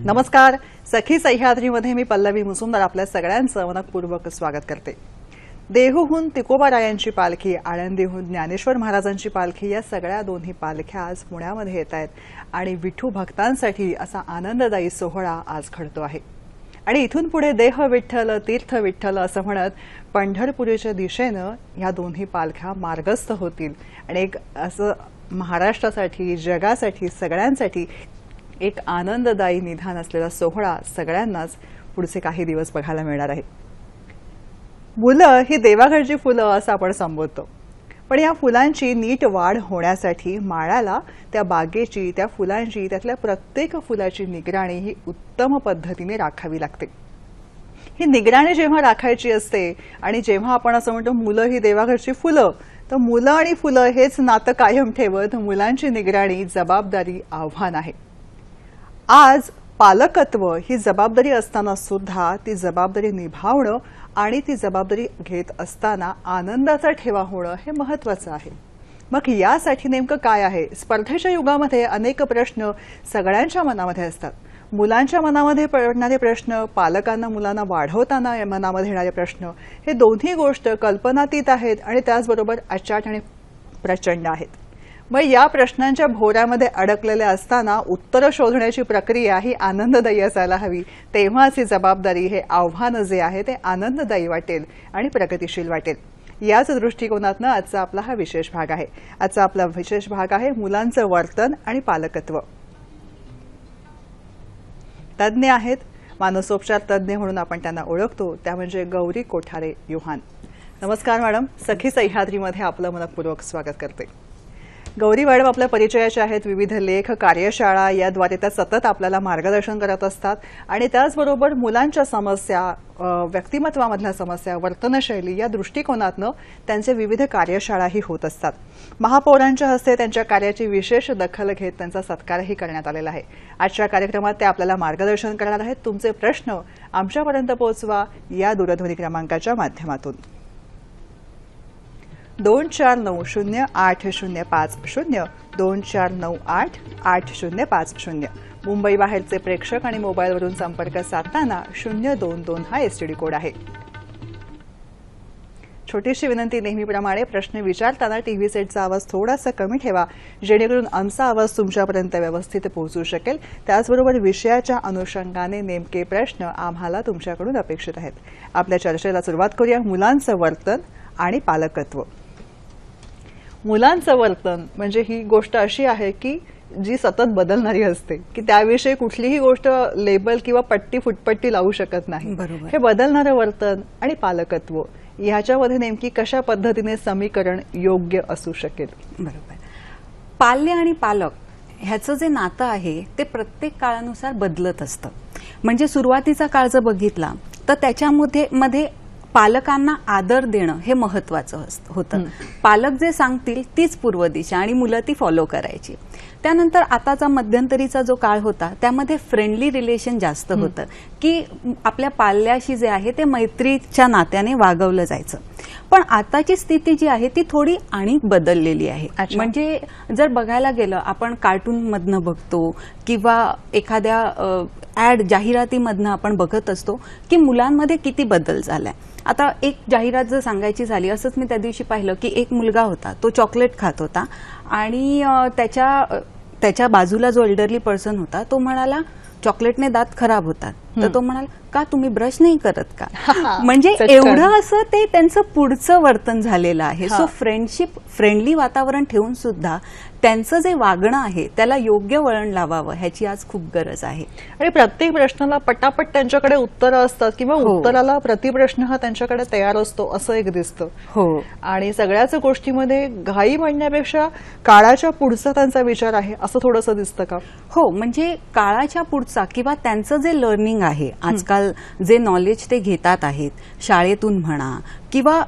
नमस्कार. सखी सह्याद्रीमध्ये मी पल्लवी मुजुमदार आपल्या सगळ्यांचं मनपूर्वक स्वागत करते. देहूहून तुकोबारायांची पालखी, आळंदीहून ज्ञानेश्वर महाराजांची पालखी या सगळ्या दोन्ही पालख्या आज पुण्यामध्ये येत आहेत आणि विठू भक्तांसाठी असा आनंददायी सोहळा आज घडतो आहे. आणि इथून पुढे देह विठ्ठल तीर्थ विठ्ठल असं म्हणत पंढरपूरच्या दिशेनं या दोन्ही पालख्या मार्गस्थ होतील आणि एक असं महाराष्ट्रासाठी, जगासाठी, सगळ्यांसाठी एक आनंददायी निधान असलेला सोहळा सगळ्यांनाच पुढचे काही दिवस बघायला मिळणार आहे. मुलं ही देवाघरची फुलं असं आपण संबोधतो, पण या फुलांची नीट वाढ होण्यासाठी माळाला त्या बागेची, त्या फुलांची, त्यातल्या प्रत्येक फुलाची निगराणी ही उत्तम पद्धतीने राखावी लागते. ही निगराणी जेव्हा राखायची असते आणि जेव्हा आपण असं म्हणतो मुलं ही देवाघरची फुलं, तर मुलं आणि फुलं हेच नातं कायम ठेवत मुलांची निगराणी, जबाबदारी, आव्हान आहे. आज पालकत्व ही जबाबदारी असताना सुद्धा ती जबाबदारी निभावणं आणि ती जबाबदारी घेत असताना आनंदाचा ठेवा होणं हे महत्त्वाचं आहे. मग यासाठी नेमकं काय आहे? स्पर्धेच्या युगामध्ये अनेक प्रश्न सगळ्यांच्या मनामध्ये असतात. मुलांच्या मनामध्ये पडणारे प्रश्न, पालकांना मुलांना वाढवताना मनामध्ये येणारे प्रश्न, हे दोन्ही गोष्ट कल्पनातीत आहेत आणि त्याचबरोबर अचाट आणि प्रचंड आहेत. मग या प्रश्नांच्या भोवऱ्यामध्ये अडकलेले असताना उत्तरं शोधण्याची प्रक्रिया ही आनंददायी असायला हवी. तेव्हाच ही जबाबदारी, हे आव्हान जे आहे ते आनंददायी वाटेल आणि प्रगतिशील वाटेल. याच दृष्टिकोनातनं आजचा आपला हा विशेष भाग आहे. आजचा आपला विशेष भाग आहे मुलांचं वर्तन आणि पालकत्व. तज्ज्ञ आहेत, मानसोपचार तज्ज्ञ म्हणून आपण त्यांना ओळखतो, त्या म्हणजे गौरी कोठारे युहान. नमस्कार मॅडम. सखी सह्याद्रीमध्ये आपलं मनपूर्वक स्वागत करते. गौरी मॅडम आपल्या परिचयाच्या आहेत. विविध लेख, कार्यशाळा याद्वारे त्या सतत आपल्याला मार्गदर्शन करत असतात आणि त्याचबरोबर मुलांच्या समस्या, व्यक्तिमत्वामधल्या समस्या, वर्तनशैली या दृष्टिकोनातनं त्यांचे विविध कार्यशाळाही होत असतात. महापौरांच्या हस्ते त्यांच्या कार्याची विशेष दखल घेत त्यांचा सत्कारही करण्यात आलेला आहे. आजच्या कार्यक्रमात ते आपल्याला मार्गदर्शन करणार आहेत. तुमचे प्रश्न आमच्यापर्यंत पोहोचवा या दूरध्वनी क्रमांकाच्या माध्यमातून. 24908050 24988050. मुंबई बाहेरचे प्रेक्षक आणि मोबाईलवरून संपर्क साधताना 022 हा एसटीडी कोड आहे. छोटीशी विनंती, नेहमीप्रमाणे प्रश्न विचारताना टीव्ही सेटचा आवाज थोडासा कमी ठेवा, जेणेकरून आमचा आवाज तुमच्यापर्यंत व्यवस्थित पोहोचू शकेल. त्याचबरोबर विषयाच्या अनुषंगाने नेमके प्रश्न आम्हाला तुमच्याकडून अपेक्षित आहेत. आपल्या चर्चेला सुरुवात करूया. मुलांचं वर्तन आणि पालकत्व. मुलांचं वर्तन म्हणजे ही गोष्ट अशी आहे की जी सतत बदलणारी असते, की त्याविषयी कुठलीही गोष्ट लेबल किंवा पट्टी फुटपट्टी लावू शकत नाही. बरोबर. हे बदलणारं वर्तन आणि पालकत्व ह्याच्यामध्ये नेमकी कशा पद्धतीने समीकरण योग्य असू शकेल? बरोबर. पाल्य आणि पालक ह्याचं जे नातं आहे ते प्रत्येक काळानुसार बदलत असतं. म्हणजे सुरुवातीचा काळ जर बघितला तर त्याच्यामध्ये पालकांना आदर देणं हे महत्वाचं होतं. पालक जे सांगतील तीच पूर्व दिशा आणि मुलं ती फॉलो करायची. त्यानंतर आताचा मध्यंतरीचा जो काळ होता त्यामध्ये फ्रेंडली रिलेशन जास्त होतं, की आपल्या पाल्याशी जे आहे ते मैत्रीच्या नात्याने वागवलं जायचं. पण आताची स्थिती जी आहे ती थोडी आणि बदललेली आहे. म्हणजे जर बघायला गेलं, आपण कार्टून मधनं बघतो किंवा एखाद्या ऍड, जाहिरातीमधनं आपण बघत असतो की मुलांमध्ये किती बदल झालाय. आता एक जाहिरात जर सांगायची झाली, असंच मी त्या दिवशी पाहिलं की एक मुलगा होता, तो चॉकलेट खात होता आणि त्याच्या बाजूला जो एल्डरली पर्सन होता तो म्हणाला चॉकलेटने दात खराब होतात. तर तो म्हणाला का तुम्ही ब्रश नाही करत का? म्हणजे एवढं असं ते त्यांचं पुढचं वर्तन झालेलं आहे. सो फ्रेंडशिप, फ्रेंडली वातावरण ठेवून सुद्धा त्यांचं जे वागणं आहे त्याला योग्य वळण लावावं ह्याची आज खूप गरज आहे. आणि प्रत्येक प्रश्नाला पटापट त्यांच्याकडे उत्तरं असतात किंवा उत्तराला प्रतिप्रश्न हा त्यांच्याकडे तयार असतो असं एक दिसतं. हो. आणि सगळ्याच गोष्टीमध्ये घाई म्हणण्यापेक्षा काळाच्या पुढचा त्यांचा विचार आहे असं थोडंसं दिसतं का? हो. म्हणजे काळाच्या पुढचा किंवा त्यांचं जे लर्निंग आहे, आजकाल आजकाल जे नॉलेज ते घेतात आहेत, शाळेतून म्हणा किंवा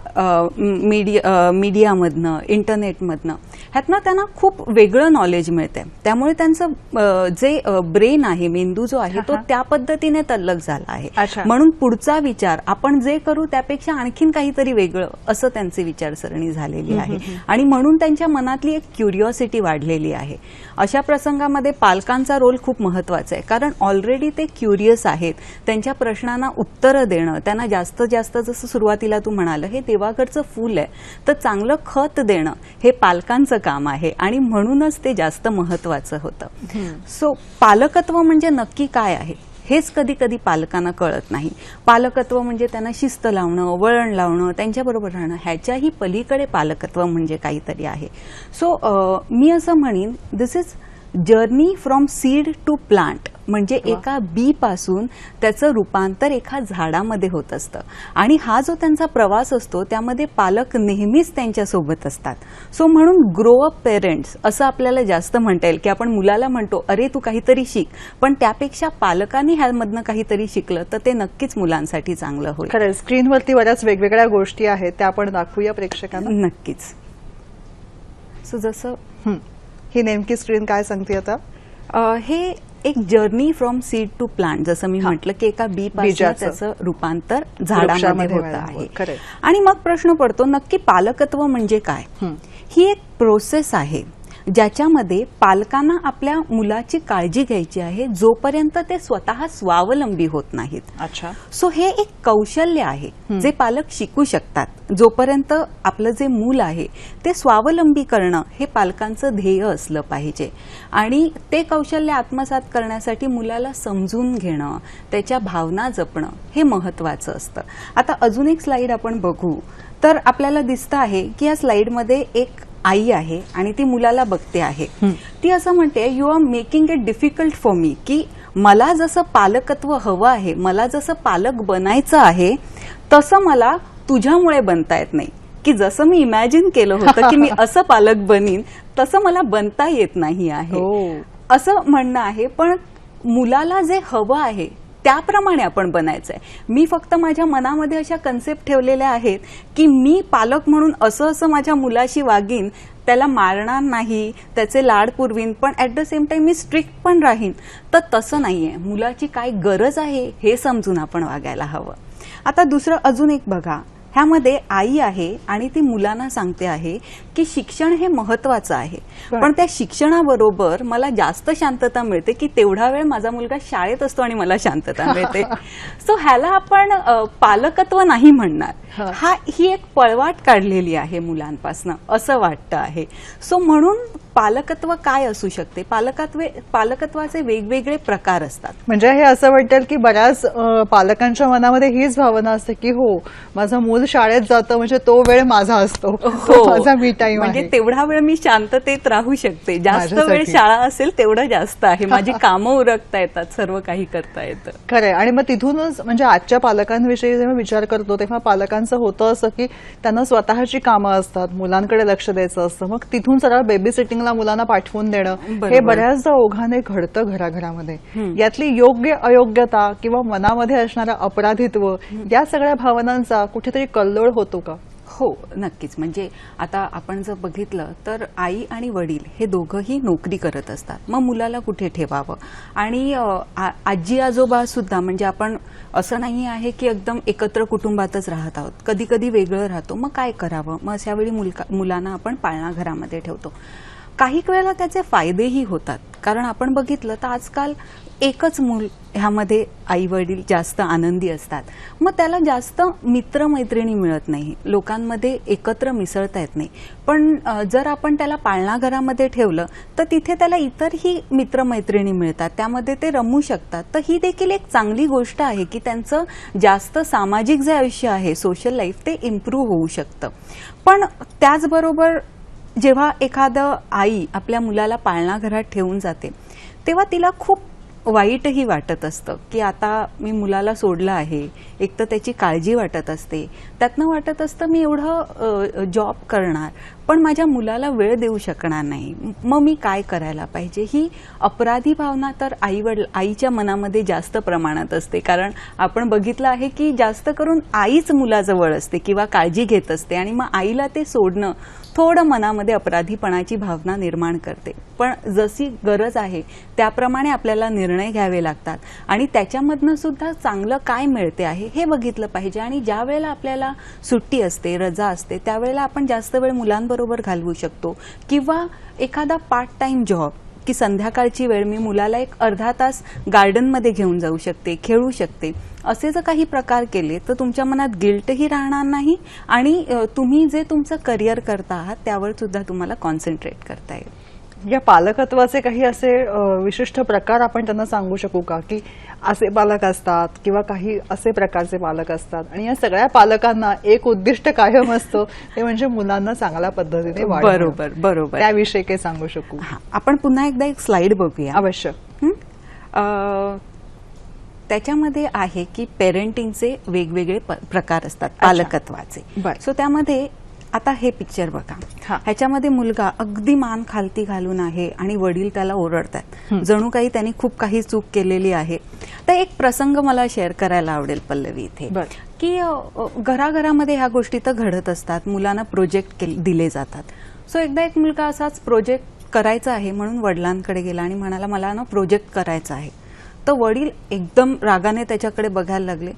मीडियामधनं, इंटरनेटमधनं, ह्यातनं त्यांना खूप वेगळं नॉलेज मिळते. त्यामुळे त्यांचं जे ब्रेन आहे, मेंदू जो आहे तो त्या पद्धतीने तल्लक झाला आहे. अच्छा. म्हणून पुढचा विचार आपण जे करू त्यापेक्षा आणखीन काहीतरी वेगळं असं त्यांची विचारसरणी झालेली आहे. आणि म्हणून त्यांच्या मनातली एक क्युरिओसिटी वाढलेली आहे. अशा प्रसंगामध्ये पालकांचा रोल खूप महत्वाचा आहे, कारण ऑलरेडी ते क्युरियस आहेत. त्यांच्या प्रश्नांना उत्तरं देणं, त्यांना जास्तीत जास्त, जसं सुरुवातीला तू म्हणाल, हे देवाघरचं फूल आहे तर चांगलं खत देणं हे पालकांचं काम आहे आणि म्हणूनच ते जास्त महत्वाचं होतं. सो पालकत्व म्हणजे नक्की काय आहे हेच कधी कधी पालकांना कळत नाही. पालकत्व म्हणजे त्यांना शिस्त लावणं, वळण लावणं, त्यांच्याबरोबर राहणं, ह्याच्याही पलीकडे पालकत्व म्हणजे काहीतरी आहे. सो मी असं म्हणेन, this is journey from seed to plant. म्हणजे एका बी पासून त्याचं रूपांतर एका झाडामध्ये होत असतं आणि हा जो त्यांचा प्रवास असतो त्यामध्ये पालक नेहमीच त्यांच्यासोबत असतात. सो म्हणून ग्रो अप पेरेंट्स असं आपल्याला जास्त म्हणता येईल, की आपण मुलाला म्हणतो अरे तू काहीतरी शिक, पण त्यापेक्षा पालकांनी ह्यामधनं काहीतरी शिकलं तर ते नक्कीच मुलांसाठी चांगलं होईल. खरं, स्क्रीनवरती बऱ्याच वेगवेगळ्या गोष्टी आहेत त्या आपण दाखवूया प्रेक्षकांना. नक्कीच. सो जसं ही नेमकी स्क्रीन काय सांगते आता? हे एक journey from seed to plant, जसं मी म्हटलं की एका बी पासून त्याचं रूपांतर झाडामध्ये होत आहे. आणि मग प्रश्न पडतो नक्की पालकत्व म्हणजे काय. ही एक प्रोसेस आहे ज्याच्यामध्ये पालकांना आपल्या मुलाची काळजी घ्यायची आहे जोपर्यंत ते स्वतः स्वावलंबी होत नाहीत. अच्छा. सो हे एक कौशल्य आहे जे पालक शिकू शकतात. जोपर्यंत आपलं जे मूल आहे ते स्वावलंबी करणं हे पालकांचं ध्येय असलं पाहिजे आणि ते कौशल्य आत्मसात करण्यासाठी मुलाला समजून घेणं, त्याच्या भावना जपणं हे महत्वाचं असतं. आता अजून एक स्लाइड आपण बघू तर आपल्याला दिसतं आहे की या स्लाइडमध्ये एक आई आहे आणि ती मुलाला बघते आहे. ती असं म्हणते, you are making it difficult for me, की मला जसं पालकत्व हवं आहे, मला जसं पालक बनायचं आहे तसं मला तुझ्यामुळे बनता येत नाही. की जसं मी इमॅजिन केलं होतं की मी असं पालक बनीन तसं मला बनता येत नाही आहे असं म्हणणं आहे. पण मुलाला जे हवं आहे त्याप्रमाणे आपण बनायचंय. मी फक्त माझ्या मनामध्ये अशा कन्सेप्ट ठेवलेल्या आहेत की मी पालक म्हणून असं असं माझ्या मुलाशी वागीन, त्याला मारणार नाही, त्याचे लाड पुरवीन, पण at the same time me strict पण राहीन. तर तसं नाहीये. मुलाची काय गरज आहे हे समजून आपण वागायला हवं. आता दुसरं अजून एक बघा, ह्यामध्ये आई आहे आणि ती मुलांना सांगते आहे की शिक्षण हे महत्वाचं आहे, पण त्या शिक्षणाबरोबर मला जास्त शांतता मिळते की तेवढा वेळ माझा मुलगा शाळेत असतो आणि मला शांतता मिळते. सो ह्याला आपण पालकत्व नाही म्हणणार. ही एक पळवाट काढलेली आहे मुलांपासून असं वाटतं आहे. सो म्हणून पालकत्व काय असू शकते, पालकत्वाचे वेगवेगळे प्रकार असतात. म्हणजे हे असं वाटेल की बऱ्याच पालकांच्या मनामध्ये हीच भावना असते की हो माझं मूल शाळेत जातं म्हणजे तो वेळ माझा असतो, माझा मी टाइम, म्हणजे तेवढा वेळ मी शांततेत राहू शकते. जास्त वेळ शाळा असेल तेवढं जास्त आहे, माझी कामं उरकता येतात, सर्व काही करता येतं. खरंय. आणि मग तिथूनच म्हणजे आजच्या पालकांविषयी जेव्हा विचार करतो तेव्हा पालकांचं होतं असं की त्यांना स्वतःची कामं असतात, मुलांकडे लक्ष द्यायचं असतं, मग तिथून सरळ बेबी सिटिंगला मुलांना पाठवून देणं हे बऱ्याचदा ओघाने घडतं घराघरामध्ये. यातली योग्य अयोग्यता किंवा मनामध्ये असणारं अपराधित्व या सगळ्या भावनांचा कुठेतरी कल्लोळ होतो का? हो, नक्कीच. म्हणजे आता आपण जर बघितलं तर आई आणि वडील हे दोघंही नोकरी करत असतात. मग मुलाला कुठे ठेवावं. आणि आजी आजोबा सुद्धा, म्हणजे आपण असं नाही आहे की एकदम एकत्र कुटुंबातच राहत आहोत, कधी कधी वेगळं राहतो. मग काय करावं. मग अशा वेळी मुलांना आपण पाळणा घरामध्ये ठेवतो. काही वेळेला त्याचे फायदेही होतात, कारण आपण बघितलं तर आजकाल एकच मूल ह्यामध्ये आई वडील जास्त आनंदी असतात. मग त्याला जास्त मित्रमैत्रिणी मिळत नाही, लोकांमध्ये एकत्र मिसळता येत नाही. पण जर आपण त्याला पाळणा घरामध्ये ठेवलं तर तिथे त्याला इतरही मित्रमैत्रिणी मिळतात, त्यामध्ये ते रमू शकतात. तर ही देखील एक चांगली गोष्ट आहे की त्यांचं जास्त सामाजिक जे आयुष्य आहे, सोशल लाईफ, ते इम्प्रूव्ह होऊ शकतं. पण त्याचबरोबर जेव्हा एखादं आई आपल्या मुलाला पाळणा घरात ठेवून जाते तेव्हा तिला खूप वाईटही वाटत असतं की आता मी मुलाला सोडलं आहे. एक तर त्याची काळजी वाटत असते, त्यातनं वाटत असतं मी एवढं जॉब करणार पण माझ्या मुलाला वेळ देऊ शकणार नाही, मग मी काय करायला पाहिजे? ही अपराधी भावना तर आईच्या मनामध्ये जास्त प्रमाणात असते. कारण आपण बघितलं आहे की जास्त करून आईच मुलाजवळ असते किंवा काळजी घेत असते, आणि मग आईला ते सोडणं थोडं मनामध्ये अपराधीपणाची भावना निर्माण करते. पण जशी गरज आहे त्याप्रमाणे आपल्याला निर्णय घ्यावे लागतात, आणि त्याच्यामधनं सुद्धा चांगलं काय मिळते आहे हे बघितलं पाहिजे. आणि ज्या वेळेला आपल्याला सुट्टी असते, रजा असते, त्यावेळेला आपण जास्त वेळ मुलांबरोबर घालवू शकतो, किंवा एखादा पार्ट टाइम जॉब की संध्याकाळची वेळ मी मुलाला एक अर्धा तास गार्डनमध्ये घेऊन जाऊ शकते, खेळू शकते, असे जर काही प्रकार केले तर तुमच्या मनात गिल्टही राहणार नाही, आणि तुम्ही जे तुमचं करिअर करता आहात त्यावर सुद्धा तुम्हाला कॉन्सन्ट्रेट करता येईल. या पालकत्वाचे काही असे विशिष्ट प्रकार आपण त्यांना सांगू शकू का, की असे पालक असतात किंवा काही असे प्रकारचे पालक असतात, आणि या सगळ्या पालकांना एक उद्दिष्ट कायम असतं, ते म्हणजे मुलांना चांगल्या पद्धतीने वाढवणं. बरोबर बरोबर. त्याविषयी काही सांगू शकू? आपण पुन्हा एकदा एक स्लाइड बघूया. अवश्य. त्याच्यामध्ये आहे की पेरेंटिंगचे वेगवेगळे प्रकार असतात पालकत्वाचे. सो त्यामध्ये आता हे पिक्चर बघा, ह्याच्यामध्ये मुलगा अगदी मान खालती घालून आहे आणि वडील त्याला ओरडतात, जणू काही त्यांनी खूप काही चूक केलेली आहे. तर एक प्रसंग मला शेअर करायला आवडेल पल्लवी इथे, की घराघरामध्ये ह्या गोष्टी तर घडत असतात, मुलांना प्रोजेक्ट दिले जातात. सो एकदा एक मुलगा असाच प्रोजेक्ट करायचा आहे म्हणून वडिलांकडे गेला आणि म्हणाला मला ना प्रोजेक्ट करायचा आहे. तर वडील एकदम रागाने त्याच्याकडे बघायला लागले,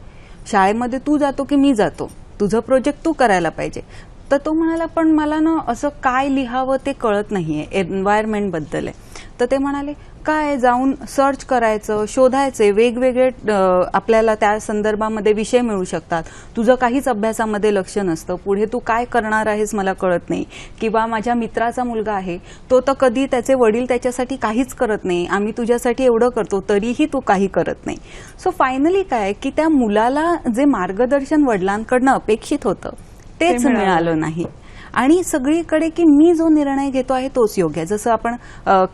शाळेमध्ये तू जातो की मी जातो, तुझं प्रोजेक्ट तू करायला पाहिजे. तर तो म्हणाला पण मला ना असं काय लिहावं ते कळत नाहीये, एन्व्हायरमेंट बद्दल आहे. तर ते म्हणाले काय, जाऊन सर्च करायचं, शोधायचे, वेगवेगळे आपल्याला त्या संदर्भामध्ये विषय मिळू शकतात, तुझं काहीच अभ्यासामध्ये लक्ष नसतं, पुढे तू काय करणार आहेस मला कळत नाही. किंवा माझ्या मित्राचा मुलगा आहे, तो तर कधी त्याचे वडील त्याच्यासाठी काहीच करत नाही, आम्ही तुझ्यासाठी एवढं करतो तरीही तू काही करत नाही. सो फायनली काय की त्या मुलाला जे मार्गदर्शन वडिलांकडनं अपेक्षित होतं तेच मिळालं नाही, आणि सगळीकडे की मी जो निर्णय घेतो आहे तोच योग्य आहे. जसं आपण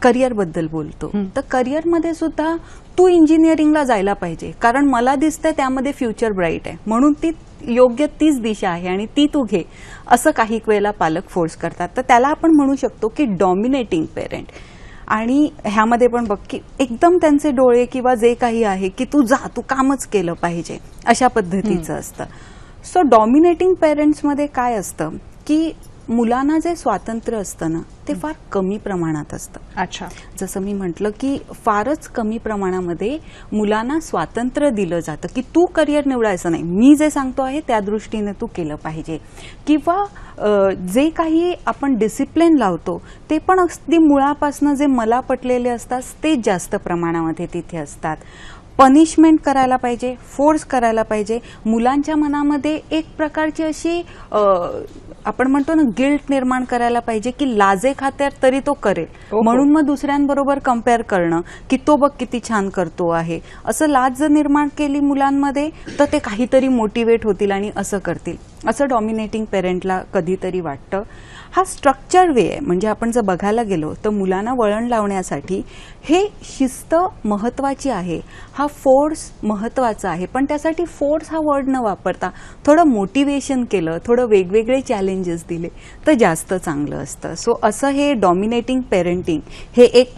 करिअर बद्दल बोलतो, तर करिअरमध्ये सुद्धा तू इंजिनिअरिंगला जायला पाहिजे कारण मला दिसतंय त्यामध्ये फ्युचर ब्राईट आहे, म्हणून ती योग्य तीच दिशा आहे आणि ती तू घे, असं काही वेळेला पालक फोर्स करतात. तर त्याला आपण म्हणू शकतो की डॉमिनेटिंग पेरेंट. आणि ह्यामध्ये पण बघ की एकदम त्यांचे डोळे किंवा जे काही आहे की तू जा, तू कामच केलं पाहिजे, अशा पद्धतीचं असतं. सो डॉमिनेटिंग पेरेंट्समध्ये काय असतं की मुलांना जे स्वातंत्र्य असतं ना ते फार कमी प्रमाणात असतं. अच्छा. जसं मी म्हटलं की फारच कमी प्रमाणामध्ये मुलांना स्वातंत्र्य दिलं जातं की तू करिअर निवडायचं नाही, मी जे सांगतो आहे त्या दृष्टीने तू केलं पाहिजे. किंवा जे काही आपण डिसिप्लिन लावतो ते पण अगदी मुळापासून जे मला पटलेले असतात ते जास्त प्रमाणामध्ये तिथे असतात. पनिशमेंट करायला पाहिजे, फोर्स करायला पाहिजे, मुलांच्या मनामध्ये एक प्रकारची अशी आपण म्हणतो ना गिल्ट निर्माण करायला पाहिजे की लाजे खात्यात तरी तो करेल, म्हणून मग दुसऱ्यांबरोबर कम्पेअर करणं की तो बघ किती छान करतो आहे, असं लाज जर निर्माण केली मुलांमध्ये तर ते काहीतरी मोटिवेट होतील आणि असं करतील, असं डॉमिनेटिंग पेरेंटला कधीतरी वाटतं. हा स्ट्रक्चर वे आहे, म्हणजे आपण जर बघायला गेलो तर मुलांना वळण लावण्यासाठी हे शिस्त महत्वाची आहे, हा फोर्स महत्वाचा आहे, पण त्यासाठी फोर्स हा वर्ड न वापरता थोडं मोटिवेशन केलं, थोडं वेगवेगळे चॅलेंजेस दिले तर जास्त चांगलं असतं. सो असं हे डॉमिनेटिंग पेरेंटिंग हे एक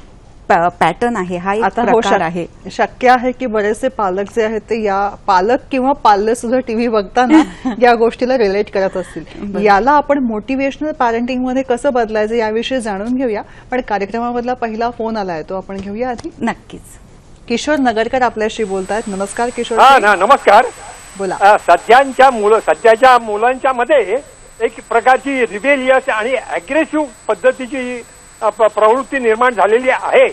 पॅटर्न आहे, हा एक प्रकार आहे. शक्य आहे की बरेचसे पालक जे आहेत ते या पालक किंवा पाल्य सुद्धा टीव्ही बघताना या गोष्टीला रिलेट करत असतील. याला आपण मोटिवेशनल पॅरेंटिंग मध्ये कसं बदलायचं याविषयी जाणून घेऊया, पण कार्यक्रमामधला पहिला फोन आलाय तो आपण घेऊया आधी. नक्कीच. किशोर नगरकर आपल्याशी बोलतायत. नमस्कार किशोर. नमस्कार. बोला. सध्याच्या मुलांच्या मध्ये एक प्रकारची रिबेलियस आणि अग्रेसिव्ह पद्धतीची प्रवृत्ती निर्माण झालेली आहे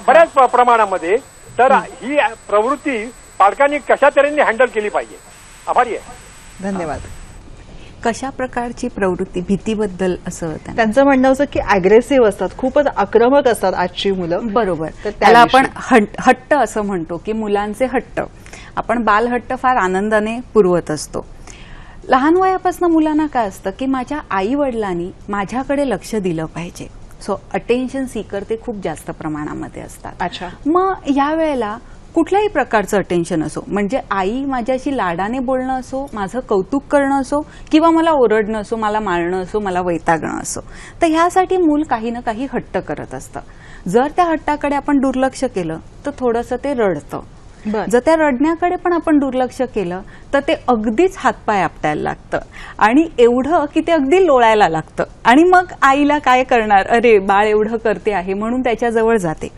बऱ्याच प्रमाणामध्ये. तर ही प्रवृत्ती पालकांनी कशा तऱ्हेने हँडल केली पाहिजे? आभारी आहे. धन्यवाद. कशा प्रकारची प्रवृत्ती? भीतीबद्दल असं त्यांचं म्हणणं असं की अग्रेसिव्ह असतात, खूपच आक्रमक असतात आजची मुलं. बरोबर. त्याला आपण हट्ट असं म्हणतो की मुलांचे हट्ट. आपण बालहट्ट फार आनंदाने पुरवत असतो. लहान वयापासून मुलांना काय असतं की माझ्या आई वडिलांनी माझ्याकडे लक्ष दिलं पाहिजे. सो अटेन्शन सीकर ते खूप जास्त प्रमाणामध्ये असतात. अच्छा. मग या वेळेला कुठल्याही प्रकारचं अटेन्शन असो, म्हणजे आई माझ्याशी लाडाने बोलणं असो, माझं कौतुक करणं असो, किंवा मला ओरडणं असो, मला मारणं असो, मला वैतागणं असो, तर ह्यासाठी मूल काही ना काही हट्ट करत असतं. जर त्या हट्टाकडे आपण दुर्लक्ष केलं तर थोडंसं ते रडतं. जर त्या रडण्याकडे पण आपण दुर्लक्ष केलं तर ते अगदीच हातपाय आपटायला लागतं, आणि एवढं की ते अगदी लोळायला लागतं. आणि मग आईला काय करणार, अरे बाळ एवढं करते आहे म्हणून त्याच्याजवळ जाते.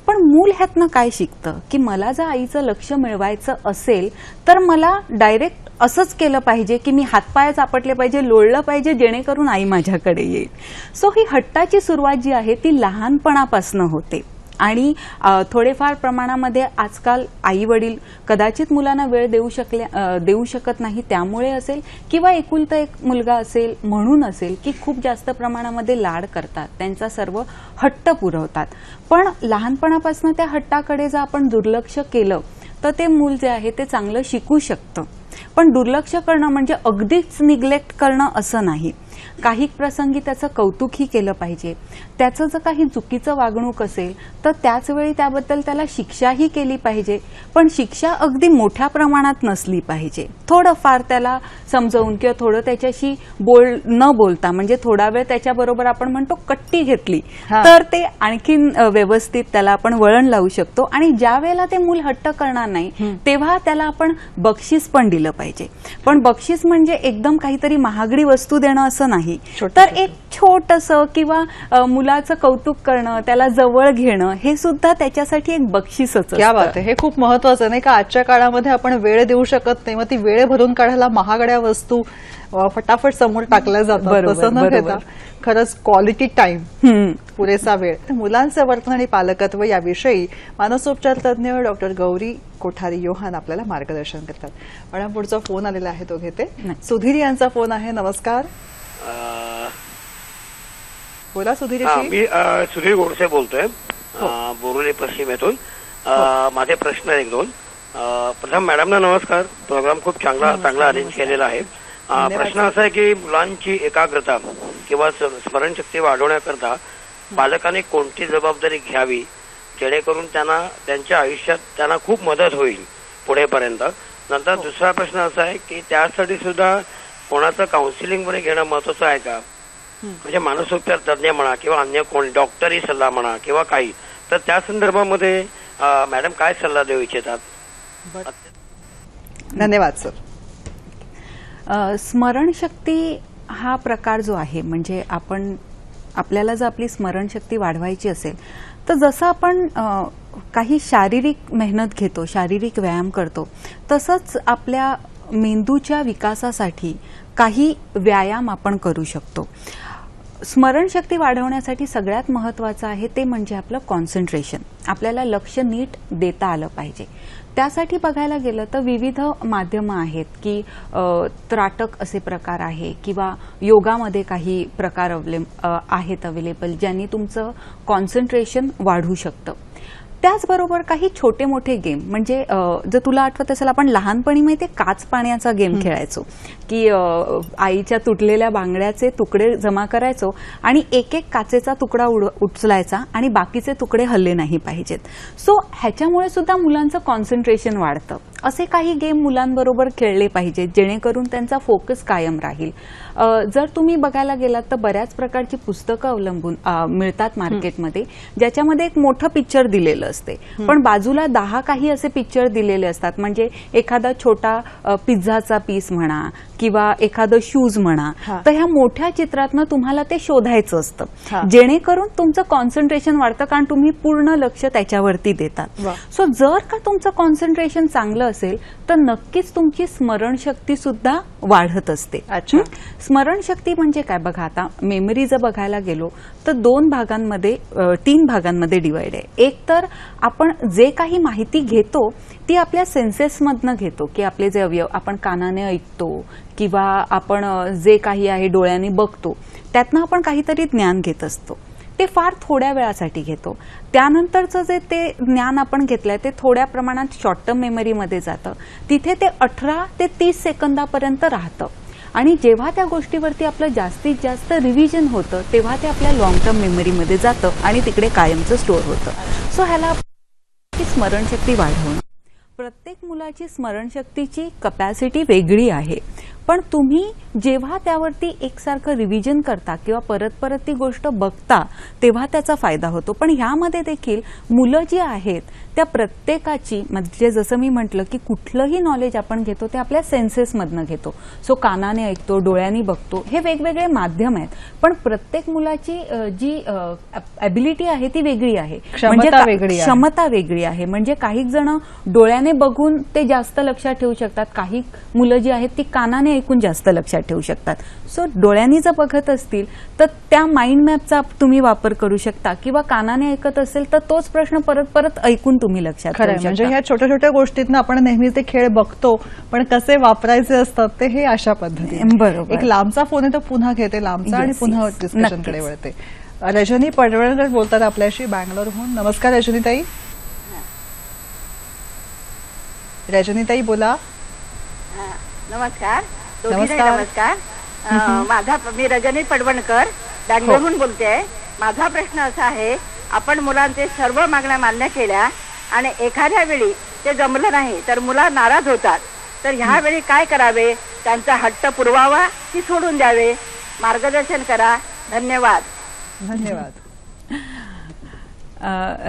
पण मूल ह्यातनं काय शिकतं की मला जर आईचं लक्ष मिळवायचं असेल तर मला डायरेक्ट असंच केलं पाहिजे की मी हातपायच आपटले पाहिजे, लोळलं पाहिजे, जेणेकरून आई माझ्याकडे येईल. सो ही हट्टाची सुरुवात जी आहे ती लहानपणापासून होते. आणि थोडेफार प्रमाणामध्ये आजकाल आई वडील कदाचित मुलांना वेळ देऊ शकत नाही, त्यामुळे असेल, किंवा एकुलता एक मुलगा असेल म्हणून असेल की खूप जास्त प्रमाणामध्ये लाड करतात, त्यांचा सर्व हट्ट पुरवतात. पण लहानपणापासून त्या हट्टाकडे जर आपण दुर्लक्ष केलं तर ते मूल जे आहे ते चांगलं शिकू शकतं. पण दुर्लक्ष करणं म्हणजे अगदीच निग्लेक्ट करणं असं नाही. काही प्रसंगी त्याचं कौतुकही केलं पाहिजे. त्याचं जर काही चुकीचं वागणूक असेल तर त्याच वेळी त्याबद्दल त्याला शिक्षाही केली पाहिजे, पण शिक्षा अगदी मोठ्या प्रमाणात नसली पाहिजे. थोडंफार त्याला समजावून किंवा थोडं त्याच्याशी न बोलता, म्हणजे थोडा वेळ त्याच्याबरोबर आपण म्हणतो कट्टी घेतली तर ते आणखीन व्यवस्थित त्याला आपण वळण लावू शकतो. आणि ज्या वेळेला ते मूल हट्ट करणार नाही तेव्हा त्याला आपण बक्षीस पण दिलं पाहिजे. पण बक्षीस म्हणजे एकदम काहीतरी महागडी वस्तू देणं असं नाही, तर एक छोटंसं किंवा मुलाचं कौतुक करणं, त्याला जवळ घेणं, हे सुद्धा त्याच्यासाठी एक बक्षीसच. क्या बात आहे, हे खूप महत्वाचं नाही का. आजच्या काळामध्ये आपण वेळ देऊ शकत नाही, मग ती वेळ भरून काढायला महागड्या वस्तू फटाफट समोर टाकल्या जातात, तसं न घेता खरंच क्वालिटी टाइम, पुरेसा वेळ. मुलांचे वर्तन आणि पालकत्व याविषयी मानसोपचार तज्ज्ञ डॉक्टर गौरी कोठारी योहान आपल्याला मार्गदर्शन करतात. मॅडम, पुढचा फोन आलेला आहे तो घेते. सुधीर यांचा फोन आहे. नमस्कार, बोला सुधीर. मी सुधीर गोडसे बोलतोय, बोरुली पश्चिम येथून. माझे प्रश्न एक दोन. प्रथम मॅडमना नमस्कार, प्रोग्राम खूप चांगला अरेंज केलेला आहे. प्रश्न असा आहे की मुलांची एकाग्रता किंवा स्मरणशक्ती वाढवण्याकरता पालकांनी कोणती जबाबदारी घ्यावी जेणेकरून त्यांना त्यांच्या आयुष्यात त्यांना खूप मदत होईल पुढेपर्यंत. नंतर दुसरा प्रश्न असा आहे की त्यासाठी सुद्धा कोणाचं काउन्सिलिंग मध्ये घेणं महत्वाचं आहे का, म्हणजे मानसोपचार तज्ज्ञ म्हणा किंवा अन्य कोण डॉक्टरी सल्ला म्हणा किंवा काही, तर त्या संदर्भामध्ये मॅडम काय सल्ला देऊ इच्छितात? धन्यवाद सर. स्मरणशक्ती हा प्रकार जो आहे, म्हणजे आपल्याला जर आपली स्मरणशक्ती वाढवायची असेल तर जसं आपण काही शारीरिक मेहनत घेतो, शारीरिक व्यायाम करतो, तसंच आपल्या मेंदूच्या विकासासाठी काही व्यायाम आपण करू शकतो. स्मरणशक्ती वाढवण्यासाठी सगळ्यात महत्त्वाचं आहे ते म्हणजे आपलं कॉन्सन्ट्रेशन. आपल्याला लक्ष नीट देता आलं पाहिजे. त्यासाठी बघायला गेलं तर विविध माध्यमं आहेत की त्राटक असे प्रकार आहे किंवा योगामध्ये काही प्रकार आहेत अवेलेबल ज्यांनी तुमचं कॉन्सन्ट्रेशन वाढू शकतं. त्याचबरोबर काही छोटे मोठे गेम, म्हणजे जर तुला आठवत असेल आपण लहानपणी माहिती काच पाण्याचा गेम खेळायचो की आईच्या तुटलेल्या बांगड्याचे तुकडे जमा करायचो आणि एक एक काचेचा तुकडा उचलायचा आणि बाकीचे तुकडे हल्ले नाही पाहिजेत. सो ह्याच्यामुळे सुद्धा मुलांचं कॉन्सन्ट्रेशन वाढतं. असे काही गेम मुलांबरोबर खेळले पाहिजेत जेणेकरून त्यांचा फोकस कायम राहील. जर तुम्ही बघायला गेलात तर बऱ्याच प्रकारची पुस्तकं अवलंबून मिळतात मार्केटमध्ये ज्याच्यामध्ये एक मोठं पिक्चर दिलेलं असते, पण बाजूला 10 काही असे पिक्चर दिलेले असतात. म्हणजे एखादा छोटा पिझ्झाचा पीस म्हणा किंवा एखादं शूज म्हणा, तर ह्या मोठ्या चित्रातनं तुम्हाला ते शोधायचं असतं जेणेकरून तुमचं कॉन्सन्ट्रेशन वाढतं, कारण तुम्ही पूर्ण लक्ष त्याच्यावरती देतात. सो जर का तुमचं कॉन्सन्ट्रेशन चांगलं असेल तर नक्कीच तुमची स्मरणशक्ती सुद्धा वाढत असते. स्मरणशक्ती म्हणजे काय बघा, आता मेमरी जर बघायला गेलो तर 3 भागांमध्ये डिवाइड आहे. एक तर आपण जे काही माहिती घेतो ती आपल्या सेन्सेसमधनं घेतो की आपले जे अवयव, आपण कानाने ऐकतो किंवा आपण जे काही आहे डोळ्यांनी बघतो, त्यातनं आपण काहीतरी ज्ञान घेत असतो. ते फार थोड्या वेळासाठी घेतो. त्यानंतरचं जे ते ज्ञान आपण घेतलंय ते थोड्या प्रमाणात शॉर्ट टर्म मेमरीमध्ये जातं. तिथे ते 18 ते 30 सेकंदापर्यंत राहतं आणि जेव्हा त्या गोष्टीवरती आपलं जास्तीत जास्त रिव्हिजन होतं तेव्हा ते आपल्या लॉंग टर्म मेमरीमध्ये जातं आणि तिकडे कायमचं स्टोअर होतं. सो ह्याला स्मरणशक्ती वाढवणं. प्रत्येक मुलाची स्मरणशक्तीची कपॅसिटी वेगळी आहे, पण तुम्ही जेव्हा त्यावरती एकसारखं रिव्हिजन करता किंवा परत परत ती गोष्ट बघता तेव्हा त्याचा फायदा होतो. पण ह्यामध्ये देखील मुलं जी आहेत त्या प्रत्येकाची, म्हणजे जसं मी म्हटलं की कुठलंही नॉलेज आपण घेतो ते आपल्या सेन्सेसमधनं घेतो. सो कानाने ऐकतो, डोळ्यांनी बघतो, हे वेगवेगळे माध्यम आहेत. पण प्रत्येक मुलाची जी ॲबिलिटी आहे ती वेगळी आहे, क्षमता वेगळी आहे. क्षमता वेगळी आहे. म्हणजे काही जण डोळ्याने बघून ते जास्त लक्षात ठेवू शकतात, काही मुलं जी आहेत ती कानाने ऐकून जास्त लक्षात ठेवू शकतात. सो डोळ्यांनी जर बघत असतील तर त्या माइंड मॅपचा तुम्ही वापर करू शकता, किंवा कानाने ऐकत असेल तर तोच प्रश्न परत परत ऐकून तुम्ही लक्षात खरंय. ठेवू म्हणजे शकता. ह्या छोट्या छोट्या गोष्टीतनं आपण नेहमी ते खेळ बघतो, पण कसे वापरायचे असतात ते हे अशा पद्धतीने. बरोबर. एक लांबचा फोन आहे तो पुन्हा घेते लांबचा आणि Yes, पुन्हा yes. डिस्कशनकडे नक्कीच. वळते. रजनी पडवळकर बोलतात आपल्याशी बँगलोरहून. नमस्कार रजनीताई. रजनीताई बोला. नमस्कार दोघींनाही नमस्कार. नमस्कार. मी रजनी पडवणकर बँगलोरहून बोलते. माझा प्रश्न असा आहे, आपण मुलांचे सर्व मागण्या मान्य केल्या आणि एखाद्या वेळी ते जमलं नाही तर मुलं नाराज होतात, तर ह्या वेळी काय करावे? त्यांचा हट्ट पुरवावा की सोडून द्यावे? मार्गदर्शन करा. धन्यवाद. धन्यवाद.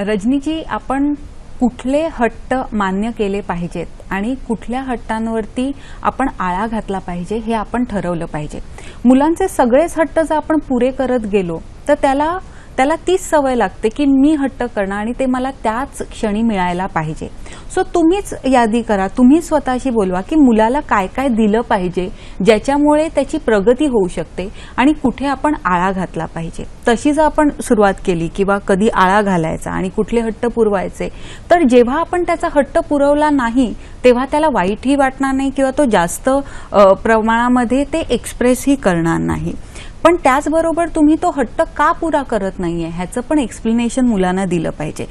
रजनीजी, आपण कुठले हट्ट मान्य केले पाहिजेत आणि कुठल्या हट्टांवरती आपण आळा घातला पाहिजे हे आपण ठरवलं पाहिजे. मुलांचे सगळेच हट्ट जर आपण पुरे करत गेलो तर त्याला तीच सवय लागते की मी हट्ट करणं आणि ते मला त्याच क्षणी मिळायला पाहिजे. सो तुम्हीच यादी करा, तुम्ही स्वतःशी बोलवा की मुलाला काय काय दिलं पाहिजे ज्याच्यामुळे त्याची प्रगती होऊ शकते आणि कुठे आपण आळा घातला पाहिजे. तशी जर आपण सुरुवात केली किंवा कधी आळा घालायचा आणि कुठले हट्ट पुरवायचे, तर जेव्हा आपण त्याचा हट्ट पुरवला नाही तेव्हा त्याला वाईटही वाटणार नाही किंवा तो जास्त प्रमाणामध्ये ते एक्सप्रेसही करणार नाही. पण त्याचबरोबर तुम्ही तो हट्ट का पुरा करत नाहीये ह्याचं पण एक्सप्लेनेशन मुलांना दिलं पाहिजे.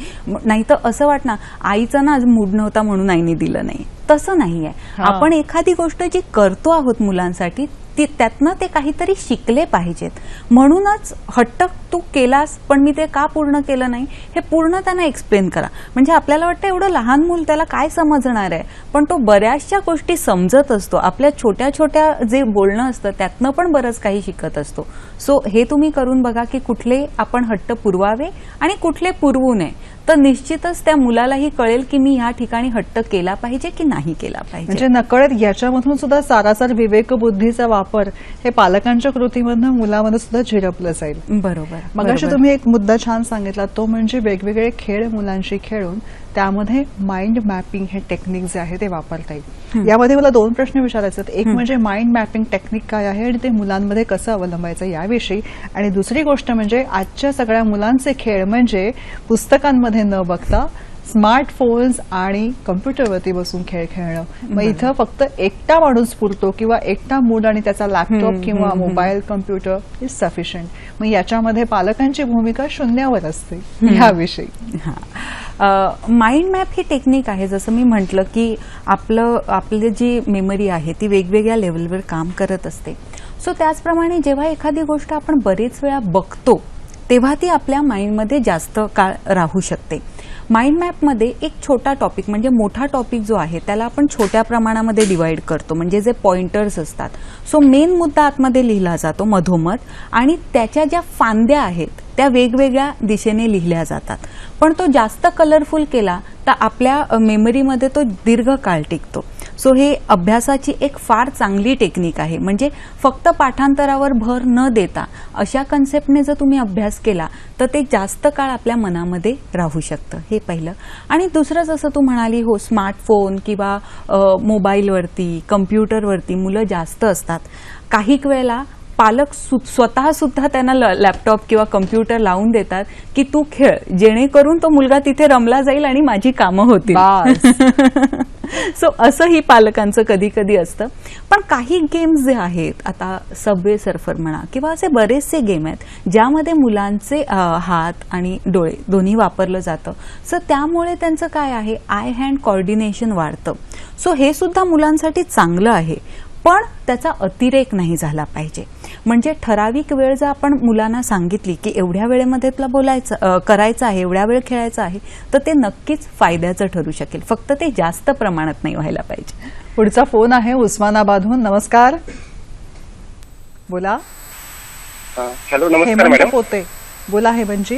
नाही तर असं वाटणार आईचा ना आज मूड नव्हता म्हणून आईने दिलं नाही, तसं नाहीये. आपण एखादी गोष्ट जी करतो आहोत मुलांसाठी त्यातनं ते काहीतरी शिकले पाहिजेत. म्हणूनच हट्ट तू केलास पण मी ते का पूर्ण केलं नाही हे पूर्ण त्यांना एक्सप्लेन करा. म्हणजे आपल्याला वाटतं एवढं लहान मूल त्याला काय समजणार आहे, पण तो बऱ्याचशा गोष्टी समजत असतो. आपल्या छोट्या छोट्या जे बोलणं असतं त्यातनं पण बरंच काही शिकत असतो. सो हे तुम्ही करून बघा की कुठले आपण हट्ट पुरवावे आणि कुठले पुरवू नये, तर निश्चितच त्या मुलालाही कळेल की मी ह्या ठिकाणी हट्ट केला पाहिजे की नाही केला पाहिजे. म्हणजे नकळत याच्यामधून सुद्धा सारासार विवेकबुद्धीचा वापर हे पालकांच्या कृतीमधनं मुलामध्ये सुद्धा झिरपलं जाईल. बरोबर. मगाशी तुम्ही एक मुद्दा छान सांगितला, तो म्हणजे वेगवेगळे खेळ मुलांशी खेळून त्यामध्ये माइंड मॅपिंग हे टेक्निक जे आहे ते वापरता येईल. यामध्ये मला दोन प्रश्न विचारायचे आहेत. एक म्हणजे माइंड मॅपिंग टेक्निक काय आहे आणि ते मुलांमध्ये कसं अवलंबायचं याविषयी, आणि दुसरी गोष्ट म्हणजे आजच्या सगळ्या मुलांचे खेळ म्हणजे पुस्तकांमध्ये न बघता स्मार्टफोन्स आणि कम्प्युटरवरती बसून खेळ खेळणं. मग इथं फक्त एकटा माणूस पुरतो किंवा एकटा मूल आणि त्याचा लॅपटॉप किंवा मोबाईल कम्प्युटर इज सफिशियंट. मग याच्यामध्ये पालकांची भूमिका शून्यावर असते ह्याविषयी. माइंड मॅप ही टेक्निक आहे, जसं मी म्हटलं की आपली जी मेमरी आहे ती वेगवेगळ्या लेवलवर काम करत असते. सो त्याचप्रमाणे जेव्हा एखादी गोष्ट आपण बरेच वेळा बघतो तेव्हा ती आपल्या माइंडमध्ये जास्त काळ राहू शकते. माइंड मॅपमध्ये एक छोटा टॉपिक म्हणजे मोठा टॉपिक जो आहे त्याला आपण छोट्या प्रमाणामध्ये डिवाइड करतो, म्हणजे जे पॉइंटर्स असतात. सो मेन मुद्दा आतमध्ये लिहिला जातो मधोमध आणि त्याच्या ज्या फांद्या आहेत त्या वेगवेगळ्या दिशेने लिहिल्या जातात. पण तो जास्त कलरफुल केला तर आपल्या मेमरीमध्ये तो दीर्घकाळ टिकतो. सो हे अभ्यासाची एक फार चांगली टेक्निक आहे. म्हणजे फक्त पाठांतरावर भर न देता अशा कन्सेप्टने जर तुम्ही अभ्यास केला तर ते जास्त काळ आपल्या मनामध्ये राहू शकतं. हे पहिलं. आणि दुसरं जसं तू म्हणाली, हो स्मार्टफोन किंवा मोबाईलवरती कम्प्युटरवरती मुलं जास्त असतात. काही वेळेला पालक स्वतः सुद्धा त्यांना लॅपटॉप किंवा कम्प्युटर लावून देतात की तू खेळ, जेणेकरून तो मुलगा तिथे रमला जाईल आणि माझी कामं होतील. सो असंही पालकांचं कधी कधी असतं. पण काही गेम्स जे आहेत, आता सबवे सर्फर म्हणा किंवा असे बरेचसे गेम आहेत ज्यामध्ये मुलांचे हात आणि डोळे दोन्ही वापरलं जातं. सो त्यामुळे त्यांचं काय आहे, आय हँड कॉर्डिनेशन वाढतं. सो हे सुद्धा मुलांसाठी चांगलं आहे. पण त्याचा अतिरेक नाही झाला पाहिजे. म्हणजे ठराविक वेळ जर आपण मुलांना सांगितली की एवढ्या वेळेमध्ये तुला बोलायचं करायचं आहे, एवढ्या वेळ खेळायचं आहे, तर ते नक्कीच फायद्याचं ठरू शकेल. फक्त ते जास्त प्रमाणात नाही व्हायला पाहिजे. पुढचा फोन आहे उस्मानाबादहून. नमस्कार, बोला. हॅलो, नमस्कार हेमंत मॅडम. पोते, बोला हेमंतजी.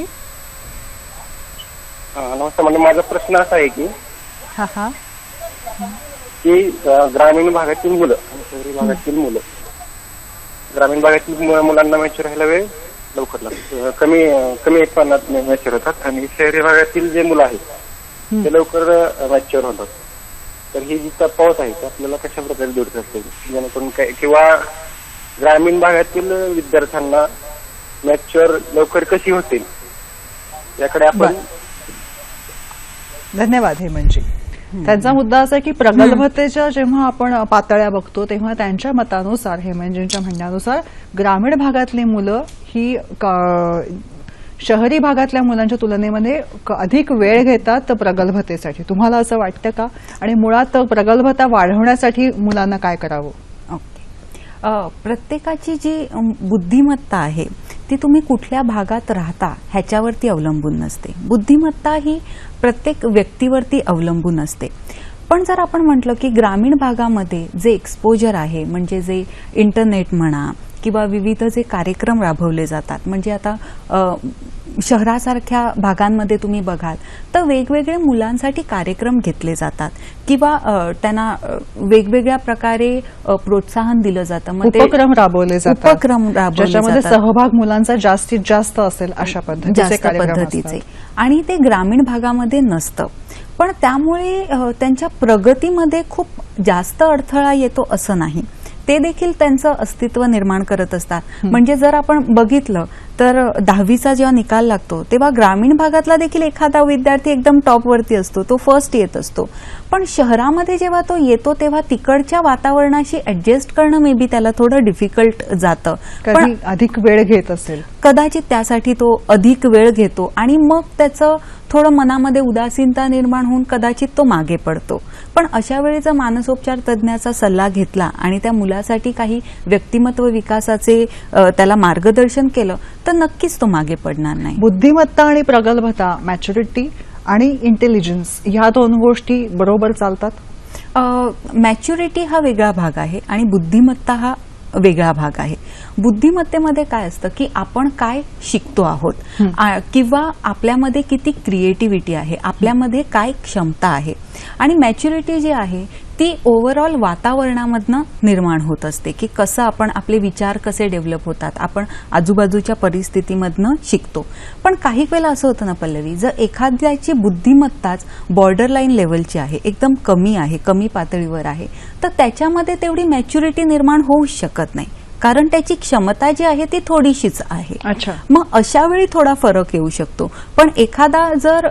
नमस्कार मॅडम. माझा प्रश्न असा आहे की हा हा की ग्रामीण भागातील मुलं आणि शहरी भागातील मुलं, ग्रामीण भागातील मुलांना मॅच्युअर व्हायला वेळ लवकर लागतो, कमी उत्पन्नात मॅच्युअर होतात, आणि शहरी भागातील जे मुलं आहेत ते लवकर मॅच्युअर होतात. तर ही जी तफावत आहे ती आपल्याला कशा प्रकारे दूर करता येईल, जेणेकरून काय, किंवा ग्रामीण भागातील विद्यार्थ्यांना मॅच्युअर लवकर कशी होतील याकडे आपण. धन्यवाद हेमंतजी. त्यांचा मुद्दा असा आहे की प्रगल्भतेच्या जेव्हा आपण पातळ्या बघतो तेव्हा त्यांच्या मतानुसार, हेमंतजींच्या म्हणण्यानुसार, ग्रामीण भागातली मुलं ही शहरी भागातल्या मुलांच्या तुलनेमध्ये अधिक वेळ घेतात प्रगल्भतेसाठी. तुम्हाला असं वाटतं का? आणि मुळात प्रगल्भता वाढवण्यासाठी मुलांना काय करावं? प्रत्येकाची जी बुद्धिमत्ता आहे ती तुम्ही कुठल्या भागात राहता ह्याच्यावरती अवलंबून नसते. बुद्धिमत्ता ही प्रत्येक व्यक्तीवरती अवलंबून असते. पण जर आपण म्हटलं की ग्रामीण भागामध्ये जे एक्सपोजर आहे, म्हणजे जे इंटरनेट म्हणा किंवा विविध जे कार्यक्रम राबवले जातात, म्हणजे आता शहरासारख्या भागांमध्ये तुम्ही बघाल तर वेगवेगळे मुलांसाठी कार्यक्रम घेतले जातात किंवा त्यांना वेगवेगळ्या प्रकारे प्रोत्साहन दिलं जातं. उपक्रम राबवले जातात, ज्याच्यामध्ये जातात. सहभाग मुलांचा जास्तीत जास्त असेल अशा पद्धतीचे, आणि ते ग्रामीण भागामध्ये नसतं. पण त्यामुळे त्यांच्या प्रगतीमध्ये खूप जास्त अडथळा येतो असं नाही. ते देखील त्यांचं अस्तित्व निर्माण करत असतात. म्हणजे जर आपण बघितलं तर 10वीचा जेव्हा निकाल लागतो तेव्हा ग्रामीण भागातला देखील एखादा विद्यार्थी एकदम टॉपवरती असतो, तो फर्स्ट येत असतो. पण शहरामध्ये जेव्हा तो येतो तेव्हा तिकडच्या वातावरणाशी ऍडजस्ट करणं मे बी त्याला थोडं डिफिकल्ट जातं. पण अधिक वेळ घेत असेल कदाचित, त्यासाठी तो अधिक वेळ घेतो आणि मग त्याचं थोडं मनामध्ये उदासीनता निर्माण होऊन कदाचित तो मागे पडतो. पण अशा वेळी जर मानसोपचार तज्ज्ञाचा सल्ला घेतला आणि त्या मुलासाठी काही व्यक्तिमत्व विकासाचे त्याला मार्गदर्शन केलं तर नक्कीच तो मागे पडणार नाही. बुद्धिमत्ता आणि प्रगल्भता, मॅच्युरिटी आणि इंटेलिजन्स, ह्या दोन गोष्टी बरोबर चालतात? मॅच्युरिटी हा वेगळा भाग आहे आणि बुद्धिमत्ता हा वेगळा भाग आहे. बुद्धिमत्तेमध्ये काय असतं की आपण काय शिकतो आहोत किंवा आपल्यामध्ये किती क्रिएटिव्हिटी आहे, आपल्यामध्ये काय क्षमता आहे. आणि मॅच्युरिटी जी आहे ती ओव्हरऑल वातावरणामधनं निर्माण होत असते की कसं आपण, आपले विचार कसे डेव्हलप होतात, आपण आजूबाजूच्या परिस्थितीमधनं शिकतो. पण काही वेळेला असं होतं ना पल्लवी, जर एखाद्याची बुद्धिमत्ताच बॉर्डरलाईन लेवलची आहे, एकदम कमी आहे, कमी पातळीवर आहे, तर त्याच्यामध्ये तेवढी मॅच्युरिटी निर्माण होऊच शकत नाही, कारण त्याची क्षमता जी आहे ती थोडीशीच आहे. अच्छा. मग अशा वेळी थोडा फरक येऊ शकतो. पण एखादा जर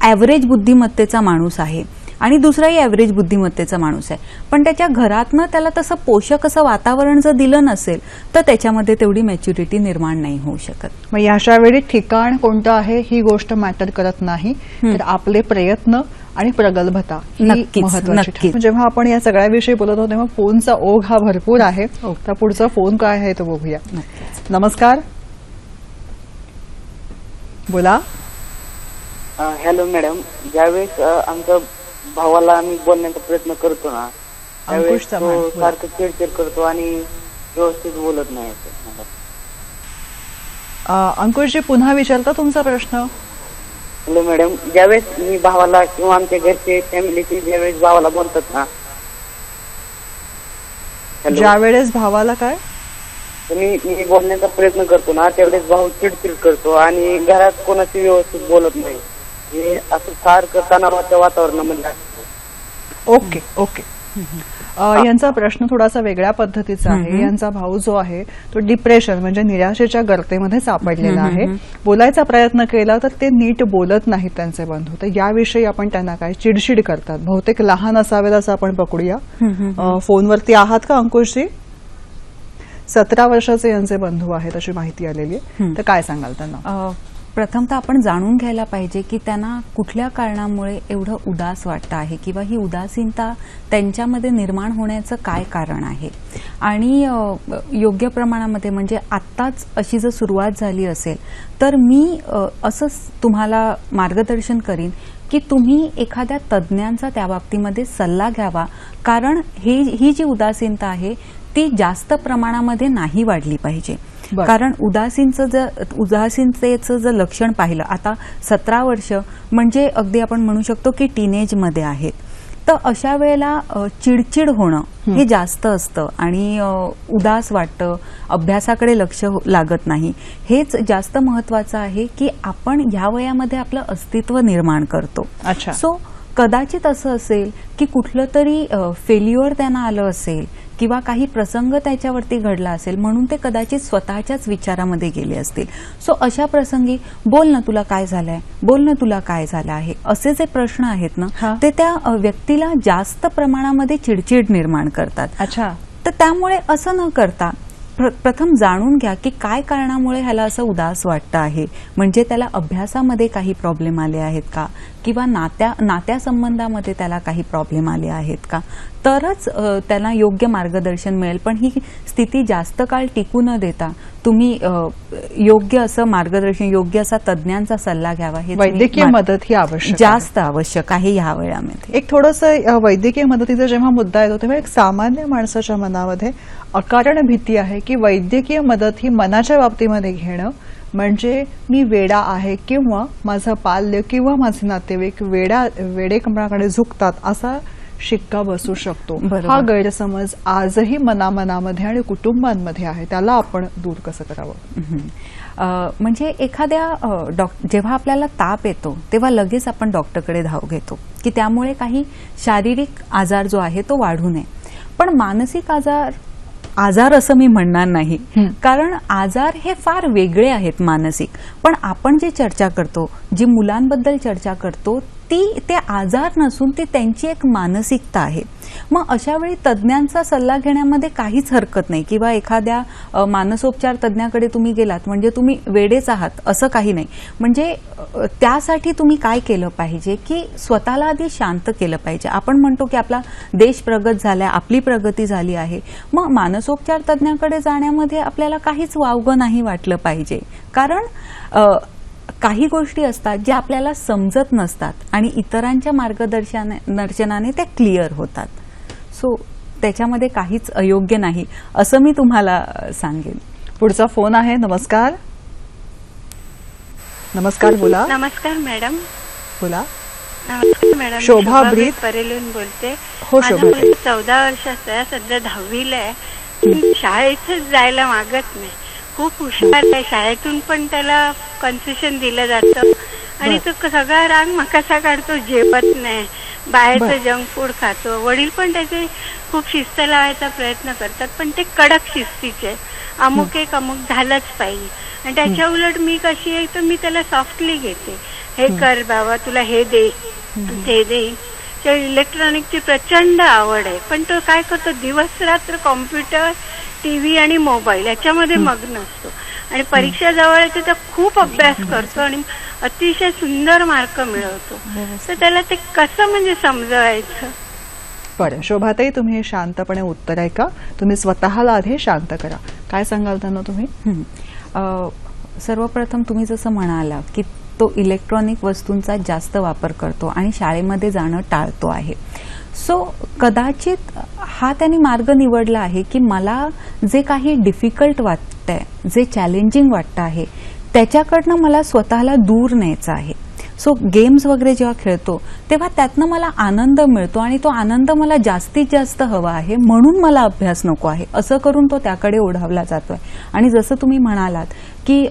ॲव्हरेज बुद्धिमत्तेचा माणूस आहे आणि दुसराही ॲव्हरेज बुद्धिमत्तेचा माणूस आहे, पण त्याच्या घरातनं त्याला तसं पोषक असं वातावरण जर दिलं नसेल तर त्याच्यामध्ये तेवढी मॅच्युरिटी निर्माण नाही होऊ शकत. मग अशा वेळी ठिकाण कोणतं आहे ही गोष्ट मॅटर करत नाही, तर आपले प्रयत्न आणि प्रगल्भता ही महत्त्वाची ठरते. जेव्हा आपण या सगळ्याविषयी बोलत होतो तेव्हा फोनचा ओघ हा भरपूर आहे. तर पुढचा फोन काय आहे तो बघूया. नमस्कार, बोला. हॅलो मॅडम, ज्यावेळेस आमच्या भावाला आम्ही बोलण्याचा प्रयत्न करतो ना त्यावेळेस तो सारखं चिडचिड करतो आणि व्यवस्थित बोलत नाही. अंकुशजी पुन्हा विचारता तुमचा प्रश्न. हॅलो मॅडम, ज्यावेळेस मी भावाला किंवा आमच्या घरचे फॅमिलीचे ज्यावेळेस भावाला बोलतात ना, ज्यावेळेस भावाला काय मी बोलण्याचा प्रयत्न करतो ना त्यावेळेस भाऊ चिडचिड करतो आणि घरात कोणाशी व्यवस्थित बोलत नाही. हे असं सारखं तणावाच्या वातावरणामध्ये. Okay okay. यांचा प्रश्न थोडासा वेगळ्या पद्धतीचा आहे. यांचा भाऊ जो आहे तो डिप्रेशन म्हणजे निराशेच्या गर्तेमध्ये सापडलेला आहे. बोलायचा प्रयत्न केला तर ते नीट बोलत नाहीत त्यांचे बंधू. तर याविषयी आपण त्यांना काय, चिडचिड करतात, बहुतेक लहान असावेत असं आपण पकडूया. फोनवरती आहात का अंकुशजी? 17 वर्षाचे यांचे बंधू आहेत अशी माहिती आलेली आहे. तर काय सांगाल त्यांना? प्रथमतः आपण जाणून घ्यायला पाहिजे की त्यांना कुठल्या कारणामुळे एवढं उदास वाटतं आहे किंवा ही उदासीनता त्यांच्यामध्ये निर्माण होण्याचं काय कारण आहे. आणि योग्य प्रमाणामध्ये म्हणजे आत्ताच अशी जर सुरुवात झाली असेल तर मी असं तुम्हाला मार्गदर्शन करीन की तुम्ही एखाद्या तज्ज्ञांचा त्या बाबतीमध्ये सल्ला घ्यावा. कारण ही जी उदासीनता आहे ती जास्त प्रमाणामध्ये नाही वाढली पाहिजे. कारण उदासीनतेचं जर लक्षण पाहिलं, आता 17 वर्ष म्हणजे अगदी आपण म्हणू शकतो की टीनेजमध्ये आहेत, तर अशा वेळेला चिडचिड होणं हे जास्त असतं आणि उदास वाटतं, अभ्यासाकडे लक्ष लागत नाही. हेच जास्त महत्वाचं आहे की आपण ह्या वयामध्ये आपलं अस्तित्व निर्माण करतो. अच्छा. सो कदाचित असं असेल की कुठलं तरी फेल्युअर त्यांना आलं असेल किंवा काही प्रसंग त्याच्यावरती घडला असेल म्हणून ते कदाचित स्वतःच्याच विचारामध्ये गेले असतील. सो अशा प्रसंगी बोल ना तुला काय झालंय, बोल ना तुला काय झालं आहे, असे जे प्रश्न आहेत ना ते त्या व्यक्तीला जास्त प्रमाणामध्ये चिडचिड निर्माण करतात. अच्छा. तर त्यामुळे असं न करता प्रथम जाणून घ्या की काय कारणामुळे ह्याला असं उदास वाटतं आहे. म्हणजे त्याला अभ्यासामध्ये काही प्रॉब्लेम आले आहेत का किंवा नात्यासंबंधामध्ये त्याला काही प्रॉब्लेम आले आहेत का, तरच त्यांना योग्य मार्गदर्शन मिळेल. पण ही स्थिती जास्त काळ टिकू न देता तुम्ही योग्य असं मार्गदर्शन, योग्य असा तज्ज्ञांचा सल्ला घ्यावा. हे वैद्यकीय मदत ही आवश्यक जास्त आवश्यक आहे ह्या वेळामध्ये. एक थोडंसं वैद्यकीय मदतीचा जेव्हा मुद्दा येतो तेव्हा एक सामान्य माणसाच्या मनामध्ये अकारण भीती आहे की वैद्यकीय मदत ही मनाच्या बाबतीमध्ये घेणं म्हणजे मी वेडा आहे किंवा माझं पाल्य किंवा माझे नातेवाईक वेडेपणाकडे झुकतात असा शिक्का बसू शकतो. हा गैरसमज आजही मनामध्ये आणि कुटुंबांमध्ये आहे. त्याला आपण दूर कसं करावं? म्हणजे एखाद्या जेव्हा आपल्याला ताप येतो तेव्हा लगेच आपण डॉक्टरकडे धाव घेतो की त्यामुळे काही शारीरिक आजार जो आहे तो वाढू नये. पण मानसिक आजार असं मी म्हणणार नाही, कारण आजार हे फार वेगळे आहेत मानसिक. पण आपण जे चर्चा करतो, जी मुलांबद्दल चर्चा करतो ते आजार नसून ती त्यांची एक मानसिकता आहे. मग अशा वेळी तज्ज्ञांचा सल्ला घेण्यामध्ये काहीच हरकत नाही किंवा एखाद्या मानसोपचार तज्ज्ञाकडे तुम्ही गेलात म्हणजे तुम्ही वेडेच आहात असं काही नाही. म्हणजे त्यासाठी तुम्ही काय केलं पाहिजे की स्वतःला आधी शांत केलं पाहिजे. आपण म्हणतो की आपला देश प्रगत झालाय, आपली प्रगती झाली आहे, मग मानसोपचार तज्ज्ञाकडे जाण्यामध्ये आपल्याला काहीच वावगं नाही वाटलं पाहिजे. कारण काही गोष्टी असतात ज्या आपल्याला समजत नसतात आणि इतरांच्या मार्गदर्शनाने त्या क्लिअर होतात. सो त्याच्यामध्ये काहीच अयोग्य नाही असं मी तुम्हाला सांगेन. पुढचा फोन आहे. नमस्कार. नमस्कार, बोला. नमस्कार मॅडम. बोला. नमस्कार मॅडम. शोभा ब्रीत परेलून बोलते. हो शोभा. 14 वर्षाचा आहे, सध्या 10वीला आहे. शाळेतच जायला मागत नाही, खूप हुशार आहे. शाळेतून पण त्याला कन्सेशन दिलं जातं आणि तो सगळा राग मकासा काढतो, जेवत नाही, बाहेरचं जंक फूड खातो. वडील पण त्याचे खूप शिस्त लावायचा प्रयत्न करतात पण ते कडक शिस्तीचे, अमुक एक अमुक झालंच पाहिजे. आणि त्याच्या उलट मी कशी आहे तर मी त्याला सॉफ्टली घेते. हे कर बाबा, तुला हे दे ते दे. इलेक्ट्रॉनिकची प्रचंड आवड आहे पण तो काय करतो, दिवस रात्र कॉम्प्युटर, टीव्ही आणि मोबाईल याच्यामध्ये मग्न असतो. आणि परीक्षा जवळ येते तर खूप अभ्यास करतो आणि अतिशय सुंदर मार्क मिळवतो. तर त्याला ते कसं म्हणजे समजवायचं? बरं शोभाताई, तुम्ही हे शांतपणे उत्तर ऐका. तुम्ही स्वतःला आधी शांत करा. काय सांगाल त्यांना तुम्ही? सर्वप्रथम तुम्ही जसं म्हणाला की तो इलेक्ट्रॉनिक वस्तूंचा जास्त वापर करतो आणि शाळेमध्ये जाणं टाळतो आहे. सो कदाचित हा त्यांनी मार्ग निवडला आहे की मला जे काही डिफिकल्ट वाटतंय, जे चॅलेंजिंग वाटतं आहे त्याच्याकडनं मला स्वतःला दूर न्यायचं आहे. सो गेम्स वगैरे जेव्हा खेळतो तेव्हा त्यातनं मला आनंद मिळतो आणि तो आनंद मला जास्तीत जास्त हवा आहे म्हणून मला अभ्यास नको आहे असं करून तो त्याकडे ओढावला जातोय. आणि जसं तुम्ही म्हणालात की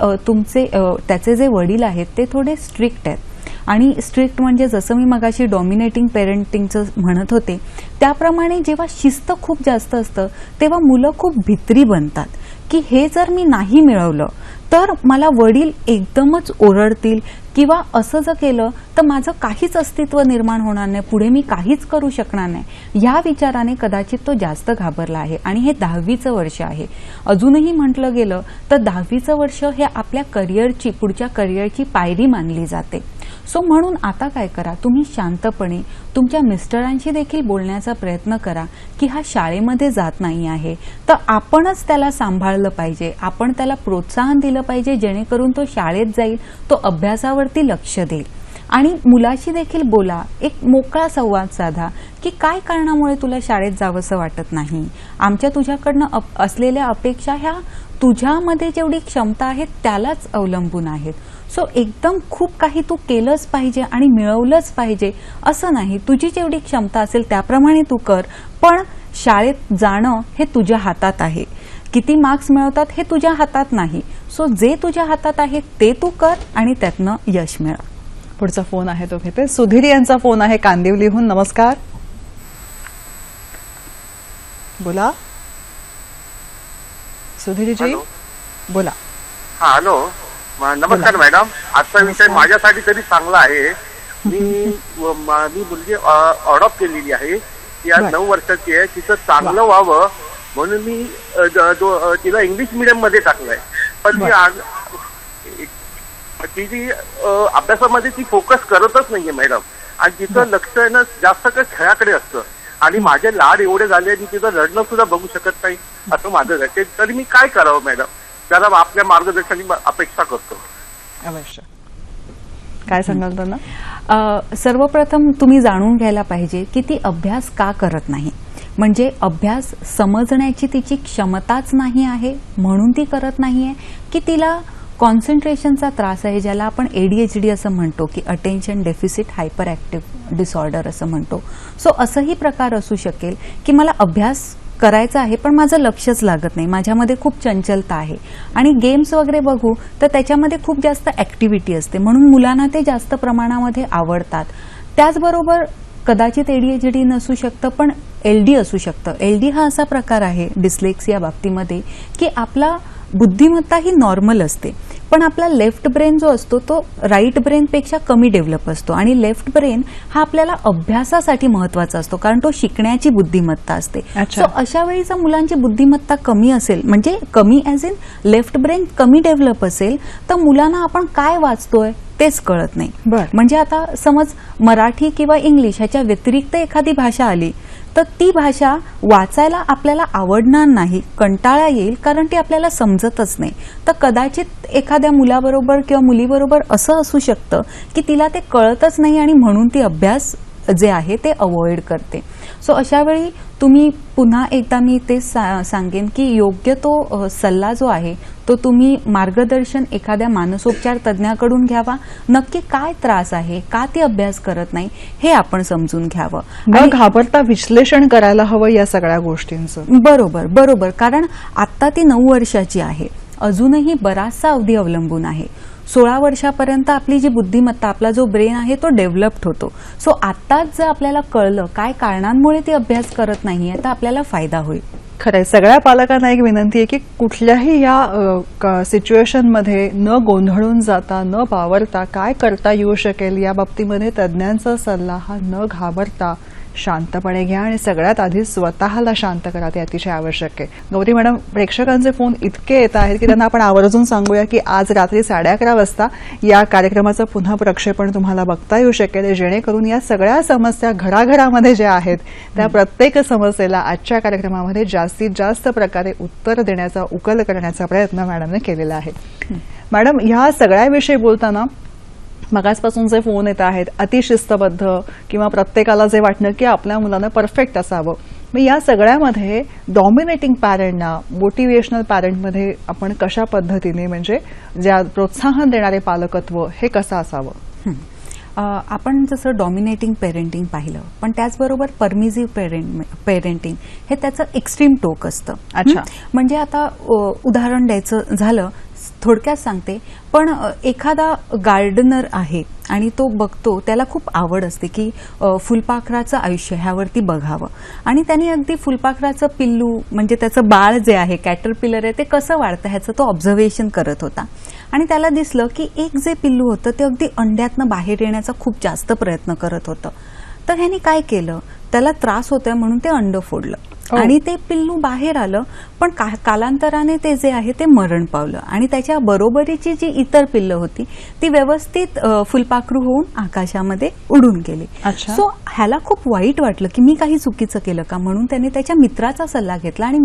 त्याचे जे वडील आहेत ते थोडे स्ट्रिक्ट आहेत आणि स्ट्रिक्ट म्हणजे जसं मी मगाशी डॉमिनेटिंग पेरेंटिंगचं म्हणत होते त्याप्रमाणे जेव्हा शिस्त खूप जास्त असतं तेव्हा मुलं खूप भित्री बनतात की हे जर मी नाही मिळवलं तर मला वडील एकदमच ओरडतील किंवा असं जर केलं तर माझं काहीच अस्तित्व निर्माण होणार नाही, पुढे मी काहीच करू शकणार नाही, या विचाराने कदाचित तो जास्त घाबरला आहे. आणि हे 10वीचं वर्ष आहे. अजूनही म्हटलं गेलं तर 10वीचं वर्ष हे आपल्या करिअरची, पुढच्या करिअरची पायरी मानली जाते. सो म्हणून आता काय करा, तुम्ही शांतपणे तुमच्या मिस्टरांशी देखील बोलण्याचा प्रयत्न करा की हा शाळेमध्ये जात नाही आहे तर आपणच त्याला सांभाळलं पाहिजे, आपण त्याला प्रोत्साहन दिलं पाहिजे, जेणेकरून तो शाळेत जाईल, तो अभ्यासावरती लक्ष देईल. आणि मुलाशी देखील बोला, एक मोकळा संवाद साधा की काय कारणामुळे तुला शाळेत जावंसं वाटत नाही, आमच्या तुझ्याकडनं असलेल्या अपेक्षा ह्या तुझ्यामध्ये जेवढी क्षमता आहे त्यालाच अवलंबून आहेत. सो एकदम खूप काही तू केलंच पाहिजे आणि मिळवलंच पाहिजे असं नाही, तुझी जेवढी क्षमता असेल त्याप्रमाणे तू कर, पण शाळेत जाणं हे तुझ्या हातात आहे. किती मार्क्स मिळवतात हे तुझ्या हातात नाही. सो जे तुझ्या हातात आहे ते तू कर आणि त्यातनं यश मिळव. पुढचा फोन आहे तो घेते. सुधीर यांचा फोन आहे कांदिवलीहून. नमस्कार, बोला सुधीरजी, बोला. हा, हॅलो, नमस्कार मॅडम. आजचा विषय माझ्यासाठी तरी चांगला आहे. मी मुलगी अडॉप्ट केलेली आहे, ती आज 9 वर्षाची आहे. तिचं चांगलं व्हावं म्हणून मी तिला इंग्लिश मीडियम मध्ये टाकलंय, पण ती अभ्यासामध्ये ती फोकस करतच नाहीये मॅडम. आणि तिचं लक्ष आहे ना जास्त काही खेळाकडे असतं. आणि माझे लाड एवढे झाले आणि तिचं रडणं सुद्धा बघू शकत नाही असं माझं आहे. तरी मी काय करावं मॅडम, त्याला आपल्या मार्गदर्शनाची अपेक्षा करतो. अवश्य, काय सांगाल त्यांना? सर्वप्रथम तुम्ही जाणून घ्यायला पाहिजे की ती अभ्यास का करत नाही. म्हणजे अभ्यास समजण्याची तिची क्षमताच नाही आहे म्हणून ती करत नाहीये, की तिला कॉन्सन्ट्रेशनचा त्रास आहे, ज्याला आपण ADHD असं म्हणतो, की attention deficit hyper active disorder असं म्हणतो. सो असंही प्रकार असू शकेल की मला अभ्यास करायचं आहे पण माझं लक्षच लागत नाही, माझ्यामध्ये खूप चंचलता आहे. आणि गेम्स वगैरे बघू तर त्याच्यामध्ये खूप जास्त ऍक्टिव्हिटी असते म्हणून मुलांना ते जास्त प्रमाणामध्ये आवडतात. त्याचबरोबर कदाचित ADHD नसू शकतं पण LD असू शकतं. LD हा असा प्रकार आहे डिस्लेक्सिया बाबतीमध्ये की आपला बुद्धिमत्ता ही नॉर्मल असते पण आपला लेफ्ट ब्रेन जो असतो तो राईट ब्रेनपेक्षा कमी डेव्हलप असतो. आणि लेफ्ट ब्रेन हा आपल्याला अभ्यासासाठी महत्वाचा असतो कारण तो शिकण्याची बुद्धिमत्ता असते. सो अशा वेळी जर मुलांची बुद्धिमत्ता कमी असेल, म्हणजे कमी ॲज इन लेफ्ट ब्रेन कमी डेव्हलप असेल, तर मुलांना आपण काय वाचतोय तेच कळत नाही. म्हणजे आता समज मराठी किंवा इंग्लिश ह्याच्या व्यतिरिक्त एखादी भाषा आली तर ती भाषा वाचायला आपल्याला आवडणार नाही, कंटाळा येईल कारण ती आपल्याला समजतच नाही. तर कदाचित एखाद्या मुलाबरोबर किंवा मुलीबरोबर असं असू शकतं की तिला ते कळतच नाही आणि म्हणून ती अभ्यास जे आहे ते अवॉइड करते. सो अशा वेळी तुम्ही पुन्हा एकदा मी तेच सांगेन की योग्य तो सल्ला जो आहे तो तुम्ही मार्गदर्शन एखाद्या मानसोपचार तज्ज्ञाकडून घ्यावा. नक्की काय त्रास आहे, का ती अभ्यास करत नाही हे आपण समजून घ्यावं. न घाबरता विश्लेषण करायला हवं या सगळ्या गोष्टींचं. बरोबर बरोबर, कारण आता ती 9 वर्षाची आहे, अजूनही बराचसा अवधी अवलंबून आहे. 16 वर्षापर्यंत आपली जी बुद्धिमत्ता, आपला जो ब्रेन आहे तो डेव्हलप्ड होतो. सो आत्ताच जर आपल्याला कळलं काय कारणांमुळे ती अभ्यास करत नाहीये तर आपल्याला फायदा होईल. खरंय, सगळ्या पालकांना एक विनंती आहे की कुठल्याही या सिच्युएशनमध्ये न गोंधळून जाता, न बावरता काय करता येऊ शकेल या बाबतीमध्ये तज्ज्ञांचा सल्ला हा न घाबरता शांतपणे घ्या आणि सगळ्यात आधी स्वतःला शांत करा, ते अतिशय आवश्यक आहे. गौरी मॅडम, प्रेक्षकांचे फोन इतके येत आहेत की त्यांना आपण आवर्जून सांगूया की आज रात्री 11:30 वाजता या कार्यक्रमाचं पुन्हा प्रक्षेपण तुम्हाला बघता येऊ शकेल, जेणेकरून या सगळ्या समस्या घराघरामध्ये ज्या आहेत त्या प्रत्येक समस्येला आजच्या कार्यक्रमामध्ये जास्तीत जास्त प्रकारे उत्तर देण्याचा, उकल करण्याचा प्रयत्न मॅडमने केलेला आहे. मॅडम, ह्या सगळ्याविषयी बोलताना मगासपासून जे फोन येत आहेत अतिशिस्तबद्ध किंवा प्रत्येकाला जे वाटणं की आपल्या मुलानं परफेक्ट असावं, मग या सगळ्यामध्ये डॉमिनेटिंग पॅरेंटना, मोटिवेशनल पॅरेंटमध्ये आपण कशा पद्धतीने, म्हणजे ज्या प्रोत्साहन देणारे पालकत्व हे कसं असावं? आपण जसं डॉमिनेटिंग पेरेंटिंग पाहिलं पण त्याचबरोबर परमिसिव्ह पेरेंटिंग हे त्याचं एक्स्ट्रीम टोक असतं. अच्छा, म्हणजे आता उदाहरण द्यायचं झालं, थोडक्यात सांगते, पण एखादा गार्डनर आहे आणि तो बघतो, त्याला खूप आवड असते की फुलपाखराचं आयुष्य ह्यावरती बघावं, आणि त्याने अगदी फुलपाखराचं पिल्लू म्हणजे त्याचं बाळ जे आहे, कॅटरपिलर आहे, ते कसं वाढतं ह्याचं तो ऑब्झर्वेशन करत होता. आणि त्याला दिसलं की एक जे पिल्लू होतं ते अगदी अंड्यातनं बाहेर येण्याचा खूप जास्त प्रयत्न करत होतं. तर ह्याने काय केलं, त्याला त्रास होतोय म्हणून ते अंड फोडलं आणि ते पिल्लू बाहेर आलं, पण कालांतराने ते जे आहे ते मरण पावलं आणि त्याच्या बरोबरीची जी इतर पिल्लं होती ती व्यवस्थित फुलपाखरू होऊन आकाशामध्ये उडून गेली. सो ह्याला खूप वाईट वाटलं की मी काही चुकीचं केलं का, म्हणून त्याने त्याच्या मित्राचा सल्ला घेतला आणि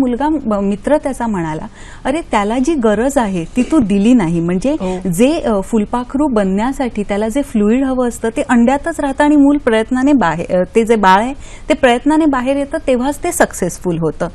मित्र त्याचा म्हणाला, अरे त्याला जी गरज आहे ती तू दिली नाही, म्हणजे जे फुलपाखरू बनण्यासाठी त्याला जे फ्लुइड हवं असतं ते अंड्यातच राहतं आणि मूल प्रयत्नाने बाहेर, ते जे बाळ आहे ते प्रयत्नाने बाहेर येतं तेव्हाच ते सक्सेसफुल होतं.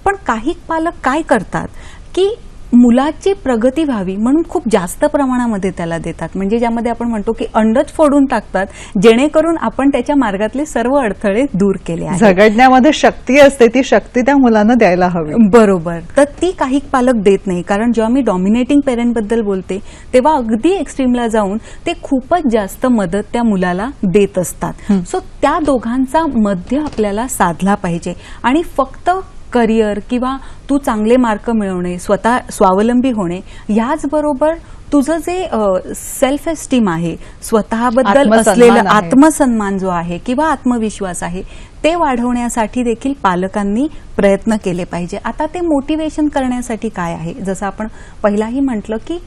पण काही पालक काय करतात की मुलाची प्रगती व्हावी म्हणून खूप जास्त प्रमाणामध्ये त्याला देतात, म्हणजे ज्यामध्ये आपण म्हणतो की अंडच फोडून टाकतात, जेणेकरून आपण त्याच्या मार्गातले सर्व अडथळे दूर केले आहेत. झगडण्यामध्ये शक्ती असते, ती शक्ती त्या मुलांना द्यायला हवी. बरोबर. तर ती काही पालक देत नाही, कारण जेव्हा मी डॉमिनेटिंग पेरेंट बद्दल बोलते तेव्हा अगदी एक्स्ट्रीमला जाऊन ते खूपच जास्त मदत त्या मुलाला देत असतात. सो त्या दोघांचा मध्य आपल्याला साधला पाहिजे आणि फक्त करिअर किंवा तू चांगले मार्क मिळवणे, स्वतः स्वावलंबी होणे, याचबरोबर तुझं जे सेल्फ एस्टीम आहे, स्वतःबद्दल असलेला आत्मसन्मान जो आहे किंवा आत्मविश्वास आहे ते वाढवण्यासाठी देखील पालकांनी प्रयत्न केले पाहिजे. आता ते मोटिवेशन करण्यासाठी काय आहे, जसं आपण पहिलाही म्हटलं की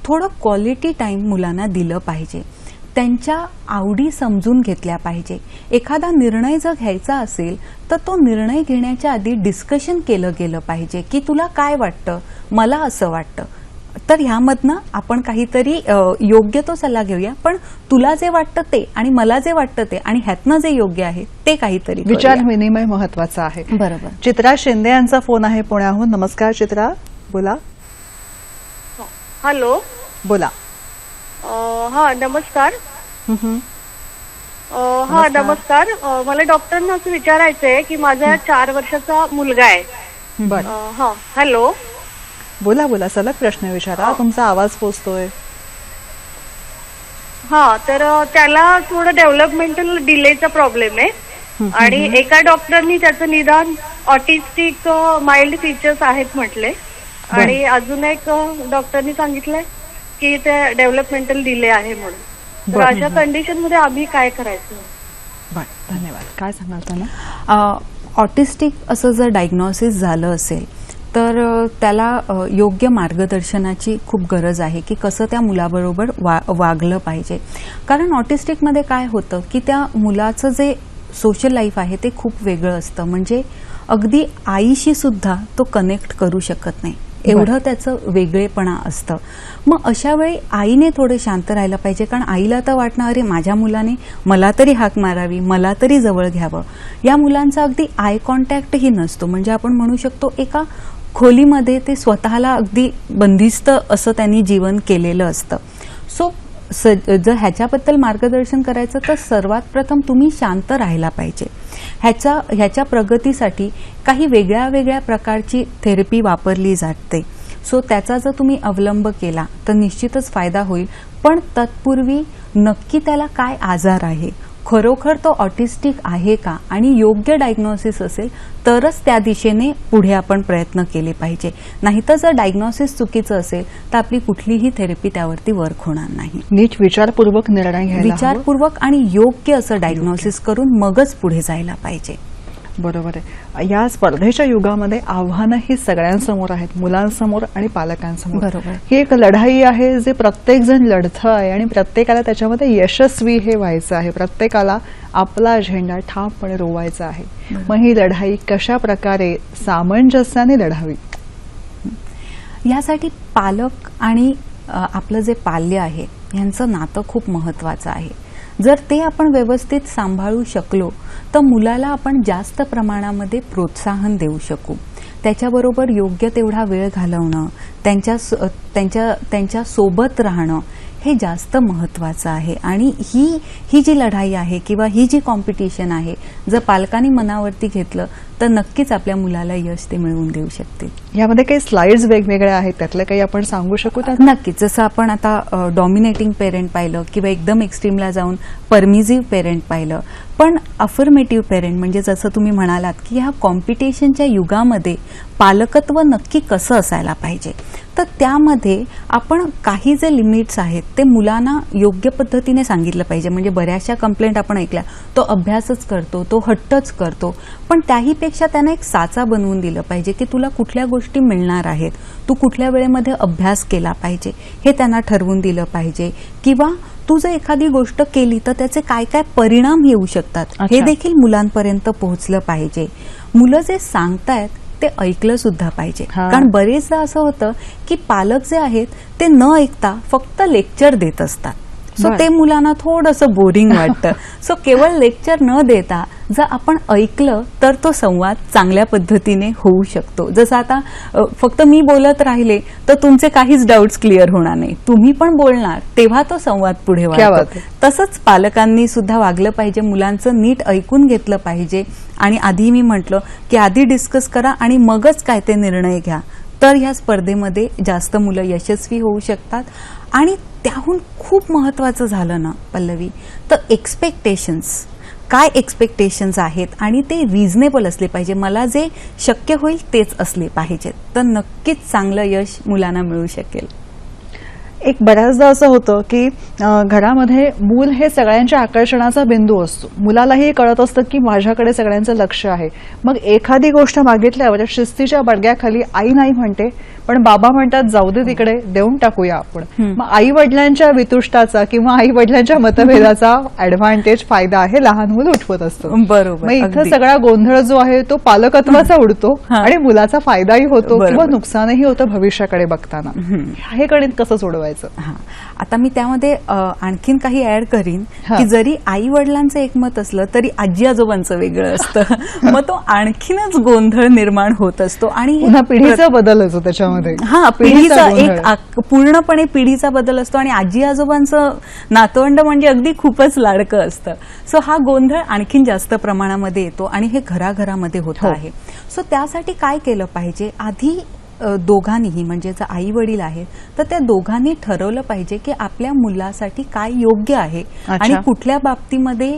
थोडं क्वालिटी टाइम मुलांना दिलं पाहिजे, त्यांच्या आवडी समजून घेतल्या पाहिजे. एखादा निर्णय जर घ्यायचा असेल तर तो निर्णय घेण्याच्या आधी डिस्कशन केलं गेलं पाहिजे की तुला काय वाटतं, मला असं वाटतं, तर ह्यामधनं आपण काहीतरी योग्य तो सल्ला घेऊया, पण तुला जे वाटतं ते आणि मला जे वाटतं ते आणि ह्यातनं जे योग्य आहे ते काहीतरी विचार विनिमय महत्वाचा आहे. बरोबर. चित्रा शिंदे यांचा फोन आहे पुण्याहून. नमस्कार चित्रा, बोला. हॅलो, बोला. हा नमस्कार. हा नमस्कार. मला डॉक्टरांना असं विचारायचंय की माझा 4 वर्षाचा मुलगा आहे. हा हॅलो, बोला बोला, सलग प्रश्न विचारा, तुमचा आवाज पोचतोय. हा, तर त्याला थोडं डेव्हलपमेंटल डिलेचा प्रॉब्लेम आहे आणि एका डॉक्टरनी त्याचं निदान ऑटिस्टिक माइल्ड फीचर्स आहेत म्हटले आणि अजून एक डॉक्टरनी सांगितलंय की ते डेव्हलपमेंटल डिले आहे म्हणून. तर अशा कंडिशन मध्ये आम्ही काय करायचं? धन्यवाद. काय सांगाल त्यांना? ऑटिस्टिक असं जर डायग्नोसिस झालं असेल तर त्याला योग्य मार्गदर्शनाची खूप गरज आहे की कसं त्या मुलाबरोबर वागलं पाहिजे. कारण ऑटिस्टिकमध्ये काय होतं की त्या मुलाचं जे सोशल लाईफ आहे ते खूप वेगळं असतं, म्हणजे अगदी आईशी सुद्धा तो कनेक्ट करू शकत नाही, एवढं त्याचं वेगळेपणा असतं. मग अशा वेळी आईने थोडे शांत राहायला पाहिजे, कारण आईला तर वाटणं अरे माझ्या मुलाने मला तरी हाक मारावी, मला तरी जवळ घ्यावं. या मुलांचा अगदी आय कॉन्टॅक्टही नसतो, म्हणजे आपण म्हणू शकतो एका खोलीमध्ये ते स्वतःला अगदी बंदिस्त असं त्यांनी जीवन केलेलं असतं. सो जर ह्याच्याबद्दल मार्गदर्शन करायचं तर सर्वात प्रथम तुम्ही शांत राहायला पाहिजे. ह्याच्या प्रगतीसाठी काही वेगळ्या वेगळ्या प्रकारची थेरपी वापरली जाते. सो त्याचा जर तुम्ही अवलंब केला तर निश्चितच फायदा होईल. पण तत्पूर्वी नक्की त्याला काय आजार आहे, खरोखर तो ऑटिस्टिक आहे का आणि योग्य डायग्नोसिस असेल तरच त्या दिशेने पुढे आपण प्रयत्न केले पाहिजे. नाहीतर जर डायग्नोसिस चुकीचं असेल तर आपली कुठलीही थेरपी त्यावरती वर्क होणार नाही. नीट विचारपूर्वक निर्णय घ्यायला, विचारपूर्वक आणि योग्य असं डायग्नोसिस करून मगच पुढे जायला पाहिजे. बरोबर आहे. या स्पर्धेच्या युगामध्ये आव्हानंही सगळ्यांसमोर आहेत, मुलांसमोर आणि पालकांसमोर. बरोबर. ही एक लढाई आहे जे प्रत्येक जण लढतं आहे आणि प्रत्येकाला त्याच्यामध्ये यशस्वी हे व्हायचं आहे, प्रत्येकाला आपला झेंडा ठामपणे रोवायचा आहे. मग ही लढाई कशा प्रकारे सामंजस्याने लढावी, यासाठी पालक आणि आपलं जे पाल्य आहे यांचं नातं खूप महत्वाचं आहे. जर ते आपण व्यवस्थित सांभाळू शकलो तर मुलाला आपण जास्त प्रमाणामध्ये प्रोत्साहन देऊ शकू. त्याच्याबरोबर योग्य तेवढा वेळ घालवणं, त्यांच्या सोबत राहणं, हे जास्त महत्त्वाचं आहे. आणि ही जी लढाई आहे किंवा ही जी कॉम्पिटिशन आहे, जर पालकांनी मनावरती घेतलं तर नक्कीच आपल्या मुलाला यश ते मिळवून देऊ शकतील. यामध्ये काही स्लाइड्स वेगवेगळ्या आहेत, त्यातलं काही आपण सांगू शकू? नक्कीच. जसं आपण आता डॉमिनेटिंग पेरेंट पाहिलं किंवा एकदम एक्स्ट्रीमला जाऊन परमिसिव्ह पेरेंट पाहिलं, पण अफर्मेटिव्ह पेरेंट म्हणजे जसं तुम्ही म्हणालात की ह्या कॉम्पिटिशनच्या युगामध्ये पालकत्व नक्की कसं असायला पाहिजे, तर त्यामध्ये आपण काही जे लिमिट्स आहेत ते मुलांना योग्य पद्धतीने सांगितलं पाहिजे. म्हणजे बऱ्याचशा कंप्लेंट आपण ऐकल्या, तो अभ्यासच करतो, तो हट्टच करतो, पण त्याहीपेक्षा त्यानं एक साचा बनवून दिलं पाहिजे की तुला कुठल्या गोष्टी मिळणार आहेत, तू कुठल्या वेळेमध्ये अभ्यास केला पाहिजे हे त्यांना ठरवून दिलं पाहिजे. किंवा तू जर एखादी गोष्ट केली तर त्याचे काय काय परिणाम येऊ शकतात हे देखील मुलांपर्यंत पोहोचलं पाहिजे. मुलं जे सांगतायत ते ऐकलं सुद्धा पाहिजे. कारण बरेचदा असं होतं की पालक जे आहेत ते न ऐकता फक्त लेक्चर देत असतात. सो ते मुलांना थोडंसं बोरिंग वाटतं. सो केवळ लेक्चर न देता जर आपण ऐकलं तर तो संवाद चांगल्या पद्धतीने होऊ शकतो. जसं आता फक्त मी बोलत राहिले तर तुमचे काहीच डाऊट्स क्लिअर होणार नाही, तुम्ही पण बोलणार तेव्हा तो संवाद पुढे वाढतो. तसंच पालकांनी सुद्धा वागलं पाहिजे, मुलांचं नीट ऐकून घेतलं पाहिजे. आणि आधी मी म्हटलं की आधी डिस्कस करा आणि मगच काय ते निर्णय घ्या, तर ह्या स्पर्धेमध्ये जास्त मुलं यशस्वी होऊ शकतात. आणि त्याहून खूप महत्वाचं झालं ना पल्लवी, तर एक्सपेक्टेशन्स, काय एक्सपेक्टेशन्स आहेत आणि ते रिझनेबल असले पाहिजे. मला जे शक्य होईल तेच असले पाहिजेत, तर नक्कीच चांगलं यश मुलांना मिळू शकेल. एक बऱ्याचदा असं होतं की घरामध्ये मूल हे सगळ्यांच्या आकर्षणाचा बिंदू असतो. मुलालाही कळत असतं की माझ्याकडे सगळ्यांचं लक्ष आहे. मग एखादी गोष्ट मागितल्यावर शिस्तीच्या बडग्याखाली आई नाही म्हणते, पण बाबा म्हणतात जाऊ दे तिकडे, देऊन टाकूया आपण. मग आई वडिलांच्या वितुष्टाचा किंवा आई वडिलांच्या मतभेदाचा ऍडव्हान्टेज, फायदा आहे लहान मुलं उठवत असतं. बरोबर. मग इथं सगळा गोंधळ जो आहे तो पालकत्वाचा उडतो आणि मुलाचा फायदाही होतो किंवा नुकसानही होतं भविष्याकडे बघताना. हे गणित कसं सोडवायचं? आता मी त्यामध्ये आणखीन काही ऍड करीन की जरी आई वडिलांचं एकमत असलं तरी आजी आजोबांचं वेगळं असतं. मग तो आणखीनच गोंधळ निर्माण होत असतो आणि पुन्हा पिढीचा बदल असतो त्याच्यामध्ये. पिढीचा एक पूर्णपणे पिढीचा बदल असतो आणि आजी आजोबांचं नातवंड म्हणजे अगदी खूपच लाडकं असतं. सो हा गोंधळ आणखीन जास्त प्रमाणामध्ये येतो आणि हे घराघरामध्ये होत आहे. सो त्यासाठी काय केलं पाहिजे, आधी दोघांनीही म्हणजे जर आई वडील आहेत तर त्या दोघांनी ठरवलं पाहिजे की आपल्या मुलासाठी काय योग्य आहे आणि कुठल्या बाबतीमध्ये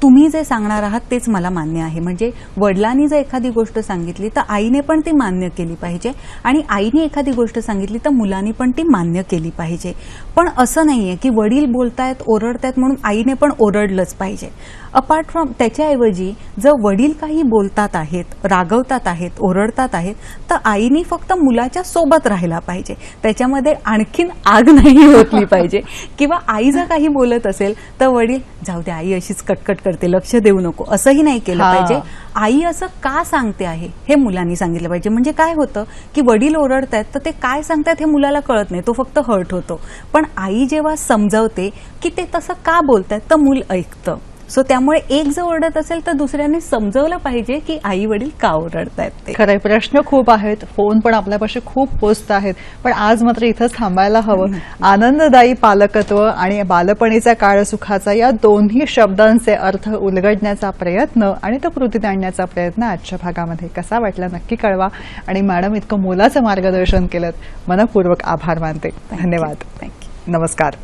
तुम्ही जे सांगणार आहात तेच मला मान्य आहे. म्हणजे वडिलांनी जर एखादी गोष्ट सांगितली तर आईने पण ती मान्य केली पाहिजे आणि आईने एखादी गोष्ट सांगितली तर मुलांनी पण ती मान्य केली पाहिजे. पण असं नाहीये की वडील बोलतायत ओरडतायत म्हणून आईने पण ओरडलंच पाहिजे. अपार्ट फ्रॉम त्याच्याऐवजी जर वडील काही बोलतात आहेत, रागवतात आहेत, ओरडतात आहेत, तर आईने फक्त मुलाच्या सोबत राहायला पाहिजे. त्याच्यामध्ये आणखीन आग नाही होतली पाहिजे. किंवा आई जर काही बोलत असेल तर वडील जाऊ दे, आई अशीच कटकट करते, लक्ष देऊ नको, असंही नाही केलं पाहिजे. आई असं का सांगते आहे हे मुलांनी सांगितलं पाहिजे. म्हणजे काय होतं की वडील ओरडतायत तर ते काय सांगतात हे मुलाला कळत नाही, तो फक्त हर्ट होतो. पण आई जेव्हा समजावते की ते तसं का बोलतायत तर मूल ऐकतं. सो त्यामुळे एक जर ओरडत असेल तर दुसऱ्यांनी समजवलं पाहिजे की आई वडील का ओरडतायत ते. खरंय, प्रश्न खूप आहेत, फोन पण आपल्यापाशी खूप पोचत आहेत, पण आज मात्र इथंच थांबायला हवं. आनंददायी पालकत्व आणि बालपणीचा काळ सुखाचा या दोन्ही शब्दांचे अर्थ उलगडण्याचा प्रयत्न आणि तो कृतीत आणण्याचा प्रयत्न आजच्या भागामध्ये कसा वाटला नक्की कळवा. आणि मॅडम इतकं मोलाचं मार्गदर्शन केलं, मनपूर्वक आभार मानते. धन्यवाद. नमस्कार.